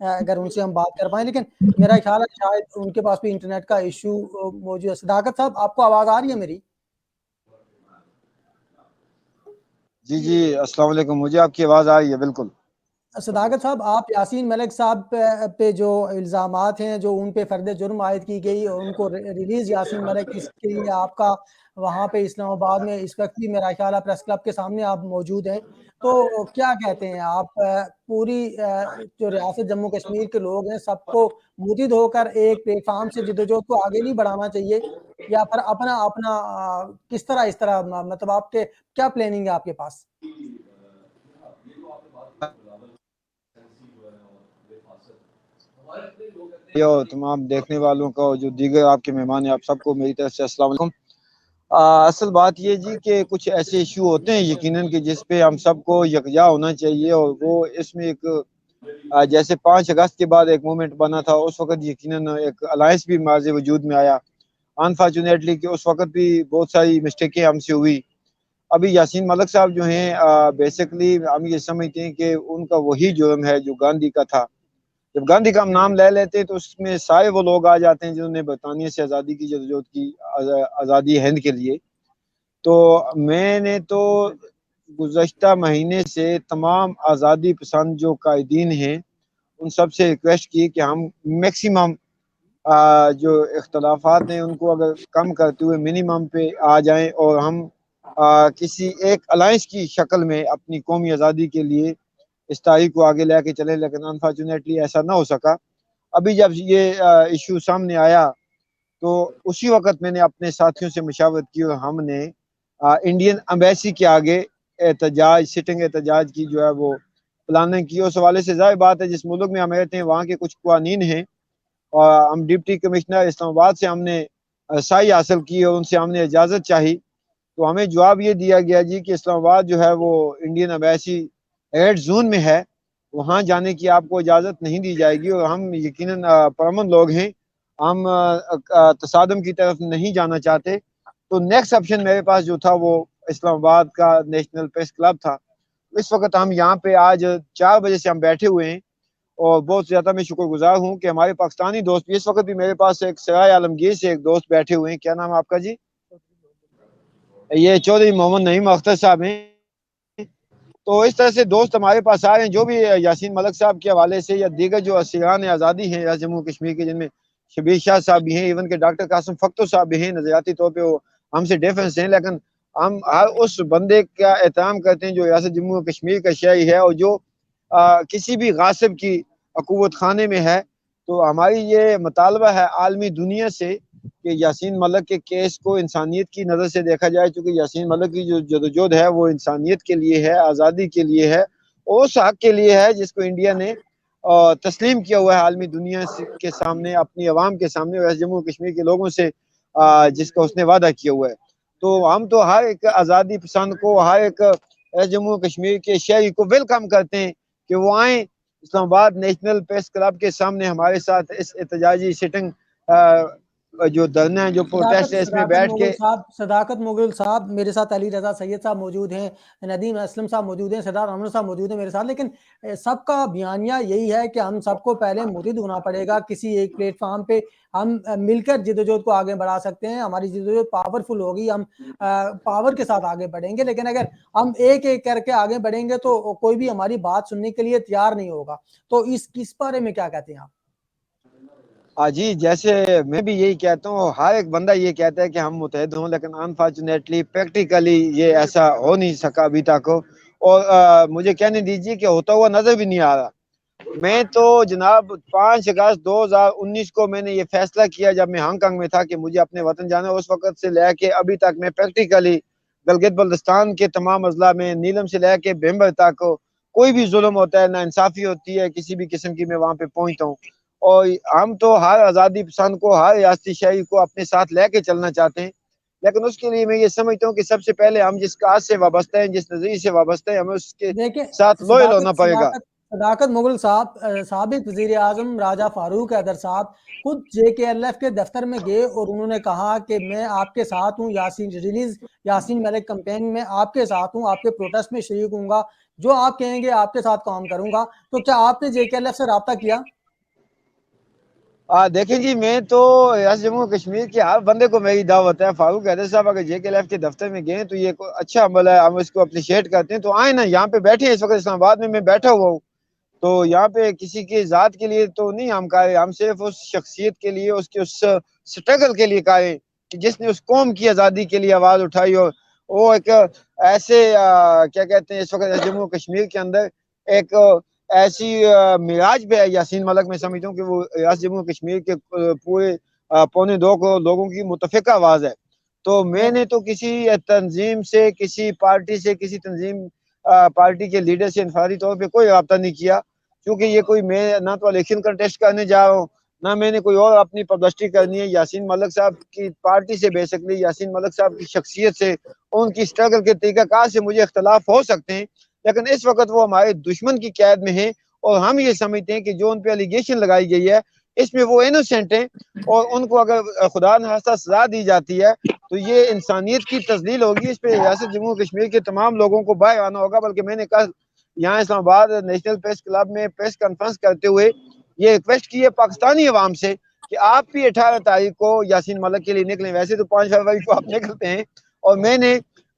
اگر ان سے ہم بات کر پائیں. لیکن میرا خیال ہے شاید ان کے پاس بھی انٹرنیٹ کا ایشو موجود ہے. صداقت صاحب آپ کو آواز آ رہی ہے میری؟ جی السلام علیکم، مجھے آپ کی آواز آ رہی ہے بالکل. صداقت صاحب، آپ یاسین ملک صاحب پہ جو الزامات ہیں، جو ان پہ فرد جرم عائد کی گئی اور ان کو ریلیز یاسین ملک، اس کے لیے آپ کا وہاں پہ اسلام آباد میں اس وقت بھی میرا خیال ہے پریس کلب کے سامنے آپ موجود ہیں، تو کیا کہتے ہیں آپ؟ پوری جو ریاست جموں کشمیر کے لوگ ہیں سب کو متحد ہو کر ایک پلیٹ فارم سے جدوجہد کو آگے نہیں بڑھانا چاہیے، یا پھر اپنا کس طرح مطلب آپ کے کیا پلاننگ ہے آپ کے پاس؟ تمام دیکھنے والوں کو، جو دیگر آپ کے مہمان ہیں، آپ سب کو میری طرف سے السلام علیکم. اصل بات یہ جی کہ کچھ ایسے ایشو ہوتے ہیں یقیناً کہ جس پہ ہم سب کو یکجا ہونا چاہیے، اور وہ اس میں ایک جیسے 5 اگست کے بعد ایک مومنٹ بنا تھا، اس وقت یقیناً ایک الائنس بھی ماضی وجود میں آیا. انفارچونیٹلی کہ اس وقت بھی بہت ساری مسٹیکیں ہم سے ہوئی. ابھی یاسین ملک صاحب جو ہیں بیسیکلی ہم یہ سمجھتے ہیں کہ ان کا وہی جرم ہے جو گاندھی کا تھا. جب گاندھی کا ہم نام لے لیتے تو اس میں سارے وہ لوگ آ جاتے ہیں جنہوں نے برطانیہ سے آزادی کی جدوجہد کی، آزادی ہند کے لیے. تو میں نے تو گزشتہ مہینے سے تمام آزادی پسند جو قائدین ہیں ان سب سے ریکویسٹ کی کہ ہم میکسیمم جو اختلافات ہیں ان کو اگر کم کرتے ہوئے منیمم پہ آ جائیں اور ہم کسی ایک الائنس کی شکل میں اپنی قومی آزادی کے لیے اس تاریخ کو آگے لے کے چلیں، لیکن انفارچونیٹلی ایسا نہ ہو سکا۔ ابھی جب یہ ایشو سامنے آیا تو اسی وقت میں نے اپنے ساتھیوں سے مشاورت کی اور ہم نے انڈین ایمبیسی کے آگے احتجاج، سٹنگ احتجاج کی جو ہے وہ پلاننگ کی۔ اس حوالے سے ظاہر بات ہے جس ملک میں ہم رہتے ہیں وہاں کے کچھ قوانین ہیں، اور ہم ڈپٹی کمشنر اسلام آباد سے ہم نے رسائی حاصل کی اور ان سے ہم نے اجازت چاہی، تو ہمیں جواب یہ دیا گیا جی کہ اسلام آباد جو ہے وہ انڈین ایمبیسی ریڈ زون میں ہے، وہاں جانے کی آپ کو اجازت نہیں دی جائے گی، اور ہم یقیناً پرامن لوگ ہیں، ہم تصادم کی طرف نہیں جانا چاہتے۔ تو نیکسٹ آپشن میرے پاس جو تھا وہ اسلام آباد کا نیشنل پریس کلب تھا۔ اس وقت ہم یہاں پہ آج 4 بجے سے ہم بیٹھے ہوئے ہیں، اور بہت زیادہ میں شکر گزار ہوں کہ ہمارے پاکستانی دوست بھی اس وقت بھی میرے پاس ایک سرائے عالمگیر سے ایک دوست بیٹھے ہوئے ہیں۔ کیا نام ہے آپ کا جی؟ یہ چودھری محمد نعیم اختر صاحب ہیں۔ تو اس طرح سے دوست ہمارے پاس آ رہے ہیں، جو بھی یاسین ملک صاحب کے حوالے سے یا دیگر جو اسیران آزادی ہیں یا جموں کشمیر کے، جن میں شبیر شاہ صاحب بھی ہیں، ایون کہ ڈاکٹر قاسم فختو صاحب بھی ہیں، نظریاتی طور پہ وہ ہم سے ڈیفنس ہیں، لیکن ہم ہر اس بندے کا احترام کرتے ہیں جو ریاست جموں کشمیر کا شہری ہے اور جو کسی بھی غاصب کی عقوبت خانے میں ہے۔ تو ہماری یہ مطالبہ ہے عالمی دنیا سے کہ یاسین ملک کے کیس کو انسانیت کی نظر سے دیکھا جائے، چونکہ یاسین ملک کی جو جدوجہد ہے وہ انسانیت کے لیے ہے، آزادی کے لیے ہے، اور اس حق کے لیے ہے جس کو انڈیا نے تسلیم کیا ہوا ہے عالمی دنیا کے سامنے، اپنی عوام کے سامنے، اور جموں کشمیر کے لوگوں سے جس کا اس نے وعدہ کیا ہوا ہے۔ تو ہم تو ہر ایک آزادی پسند کو، ہر ایک جموں کشمیر کے شہری کو ویلکم کرتے ہیں کہ وہ آئیں اسلام آباد نیشنل پریس کلب کے سامنے ہمارے ساتھ اس احتجاجی سٹنگ جو دھرنا ہے، جو پروٹیسٹ ہے، اس میں بیٹھ کے۔ صداقت مغل صاحب میرے ساتھ، علی رضا سید صاحب موجود ہیں، ندیم اسلم صاحب موجود ہیں، سردار عمر صاحب موجود ہیں میرے ساتھ، لیکن سب کا بیانیہ یہی ہے کہ ہم سب کو پہلے متحد ہونا پڑے گا کسی ایک پلیٹ فارم پہ، ہم مل کر جدوجہد کو آگے بڑھا سکتے ہیں، ہماری جدوجہد پاورفل ہوگی، ہم پاور کے ساتھ آگے بڑھیں گے، لیکن اگر ہم ایک ایک کر کے آگے بڑھیں گے تو کوئی بھی ہماری بات سننے کے لیے تیار نہیں ہوگا۔ تو اس بارے میں کیا کہتے ہیں آپ؟ جی، جیسے میں بھی یہی کہتا ہوں، ہر ایک بندہ یہ کہتا ہے کہ ہم متحد ہوں، لیکن انفارچونیٹلی پریکٹیکلی یہ ایسا ہو نہیں سکا ابھی تک، اور مجھے کہنے دیجیے کہ ہوتا ہوا نظر بھی نہیں آ رہا۔ میں تو جناب 5 اگست 2019 کو میں نے یہ فیصلہ کیا جب میں ہانگ کانگ میں تھا کہ مجھے اپنے وطن جانا ہے، اس وقت سے لے کے ابھی تک میں پریکٹیکلی گلگت بلتستان کے تمام اضلاع میں، نیلم سے لے کے بھیمبر تک کوئی بھی ظلم ہوتا ہے، ناانصافی ہوتی ہے کسی بھی قسم کی، میں وہاں پہ پہنچتا ہوں۔ اور ہم تو ہر آزادی پسند کو، ہر ریاستی شہری کو اپنے ساتھ لے کے چلنا چاہتے ہیں، لیکن اس کے لیے میں یہ سمجھتا ہوں کہ سب سے پہلے ہم جس کاز سے وابستہ ہیں، جس نظریے سے وابستہ ہیں، ہمیں اس کے ساتھ لوئل ہونا پڑے گا۔ صداقت مغل صاحب، سابق وزیر اعظم راجہ فاروق حیدر صاحب خود JKLF کے دفتر میں گئے اور انہوں نے کہا کہ میں آپ کے ساتھ ہوں، یاسین ملک کمپین میں آپ کے ساتھ ہوں، آپ کے پروٹیسٹ میں شریک ہوں گا، جو آپ کہیں گے آپ کے ساتھ کام کروں گا۔ تو کیا آپ نے JKLF سے رابطہ کیا؟ دیکھیں جی، میں تو ریاست جموں کشمیر کے ہر بندے کو میری دعوت ہے۔ فاروق حیدر صاحب اگر JKLF کے دفتر میں گئے تو یہ اچھا عمل ہے، ہم اس کو اپریشیٹ کرتے ہیں، تو آئیں نا، یہاں پہ بیٹھے ہیں، اس وقت اسلام آباد میں بیٹھا ہوا ہوں، تو یہاں پہ کسی کی ذات کے لیے تو نہیں ہم کہہ رہے، ہم صرف اس شخصیت کے لیے، اس کے اس سٹرگل کے لیے کہہ رہے کہ جس نے اس قوم کی آزادی کے لیے آواز اٹھائی، اور وہ ایک ایسے کیا کہتے ہیں، اس وقت جموں کشمیر کے اندر ایک ایسی معراج پہ ہے یاسین ملک، میں سمجھتا ہوں کہ وہ ریاست جموں کشمیر کے پورے 1.25 کروڑ لوگوں کی متفقہ آواز ہے۔ تو میں نے تو کسی تنظیم سے، کسی پارٹی سے، کسی تنظیم پارٹی کے لیڈر سے انفرادی طور پہ کوئی رابطہ نہیں کیا، کیونکہ یہ کوئی، میں نہ تو الیکشن کنٹیسٹ کرنے جا رہا ہوں، نہ میں نے کوئی اور اپنی پبلسٹی کرنی ہے۔ یاسین ملک صاحب کی پارٹی سے بیسکلی، یاسین ملک صاحب کی شخصیت سے، ان کی سٹرگل کے طریقہ کار سے مجھے اختلاف ہو سکتے ہیں، لیکن اس وقت وہ ہمارے دشمن کی قید میں ہیں، اور ہم یہ سمجھتے ہیں کہ جو ان پہ الیگیشن لگائی گئی ہے اس میں وہ انوسینٹ ہیں، اور ان کو اگر خدا نخواستہ سزا دی جاتی ہے تو یہ انسانیت کی تذلیل ہوگی۔ اس پہ ریاست جموں کشمیر کے تمام لوگوں کو باہر آنا ہوگا۔ بلکہ میں نے کل یہاں اسلام آباد نیشنل پریس کلب میں پریس کانفرنس کرتے ہوئے یہ ریکویسٹ کی ہے پاکستانی عوام سے کہ آپ بھی 18 تاریخ کو یاسین ملک کے لیے نکلیں۔ ویسے تو 5 فروری کو آپ نکلتے ہیں، اور میں نے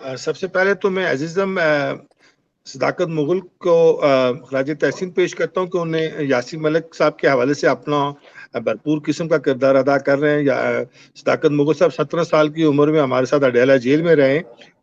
سب سے پہلے تو میں عزیزم صداقت مغل کو خراج تحسین پیش کرتا ہوں کہ انہیں یاسین ملک صاحب کے حوالے سے اپنا بھرپور قسم کا کردار ادا کر رہے ہیں. صداقت مغل صاحب 17 سال کی عمر میں ہمارے ساتھ اڈیالہ جیل میں رہے,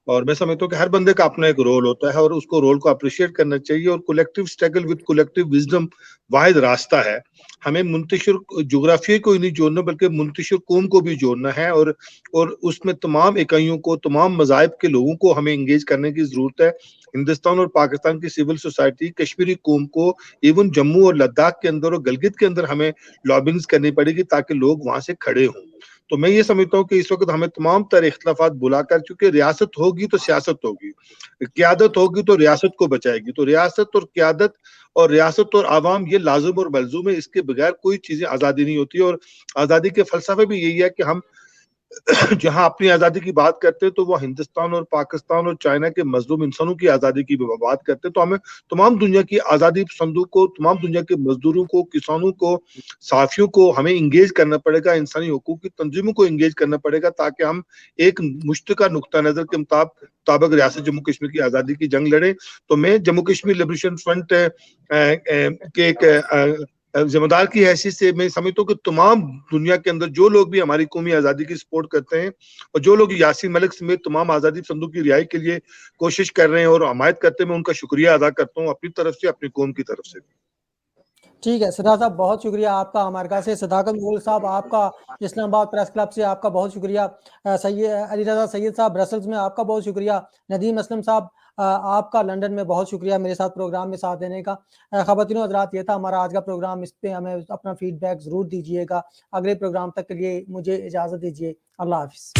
اور میں سمجھتا ہوں کہ ہر بندے کا اپنا ایک رول ہوتا ہے اور اس کو رول کو اپریشیٹ کرنا چاہیے, اور collective struggle with collective wisdom واحد راستہ ہے. ہمیں منتشر جغرافیے کو ہی نہیں جوڑنا بلکہ منتشر قوم کو بھی جوڑنا ہے, اور اس میں تمام اکائیوں کو, تمام مذاہب کے لوگوں کو ہمیں انگیج کرنے کی ضرورت ہے. ہندوستان اور پاکستان کی سول سوسائٹی کشمیری قوم کو ایون جموں اور لداخ کے اندر اور گلگت کے اندر ہمیں لابنگز کرنی پڑے گی تاکہ لوگ وہاں سے کھڑے ہوں. تو میں یہ سمجھتا ہوں کہ اس وقت ہمیں تمام تر اختلافات بلا کر, چونکہ ریاست ہوگی تو سیاست ہوگی, قیادت ہوگی تو ریاست کو بچائے گی, تو ریاست اور قیادت اور ریاست اور عوام یہ لازم اور ملزوم ہے, اس کے بغیر کوئی چیزیں آزادی نہیں ہوتی. اور آزادی کے فلسفے بھی یہی ہے کہ ہم جہاں اپنی آزادی کی بات کرتے ہیں تو وہ ہندوستان اور پاکستان اور چائنا کے مظلوم انسانوں کی آزادی کی بات کرتے ہیں. تو ہمیں تمام دنیا کی آزادی پسندوں کو, تمام دنیا کے مزدوروں کو, کسانوں کو, صحافیوں کو ہمیں انگیج کرنا پڑے گا, انسانی حقوق کی تنظیموں کو انگیج کرنا پڑے گا تاکہ ہم ایک مشترکہ نقطہ نظر کے مطابق ریاست جموں کشمیر کی آزادی کی جنگ لڑیں. تو میں جموں کشمیر لبریشن فرنٹ کے ایک ذمہ دار کی حیثیت سے میں سمجھتا ہوں کہ تمام دنیا کے اندر جو لوگ بھی ہماری قومی آزادی کی سپورٹ کرتے ہیں اور جو لوگ یاسین ملک سمیت تمام آزادی پسندوں کی رہائی کے لیے کوشش کر رہے ہیں اور حمایت کرتے ہیں, میں ان کا شکریہ ادا کرتا ہوں اپنی طرف سے, اپنی قوم کی طرف سے. ٹھیک ہے صداقت صاحب, بہت شکریہ آپ کا امریکہ سے. صداقت مغل صاحب آپ کا اسلام آباد پریس کلب سے آپ کا بہت شکریہ. علی رضا سید صاحب برسلز میں آپ کا بہت شکریہ. ندیم اسلم صاحب آپ کا لنڈن میں بہت شکریہ میرے ساتھ پروگرام میں ساتھ دینے کا. خواتین و حضرات, یہ تھا ہمارا آج کا پروگرام. اس پہ ہمیں اپنا فیڈ بیک ضرور دیجیے گا. اگلے پروگرام تک کے لیے مجھے اجازت دیجیے. اللہ حافظ.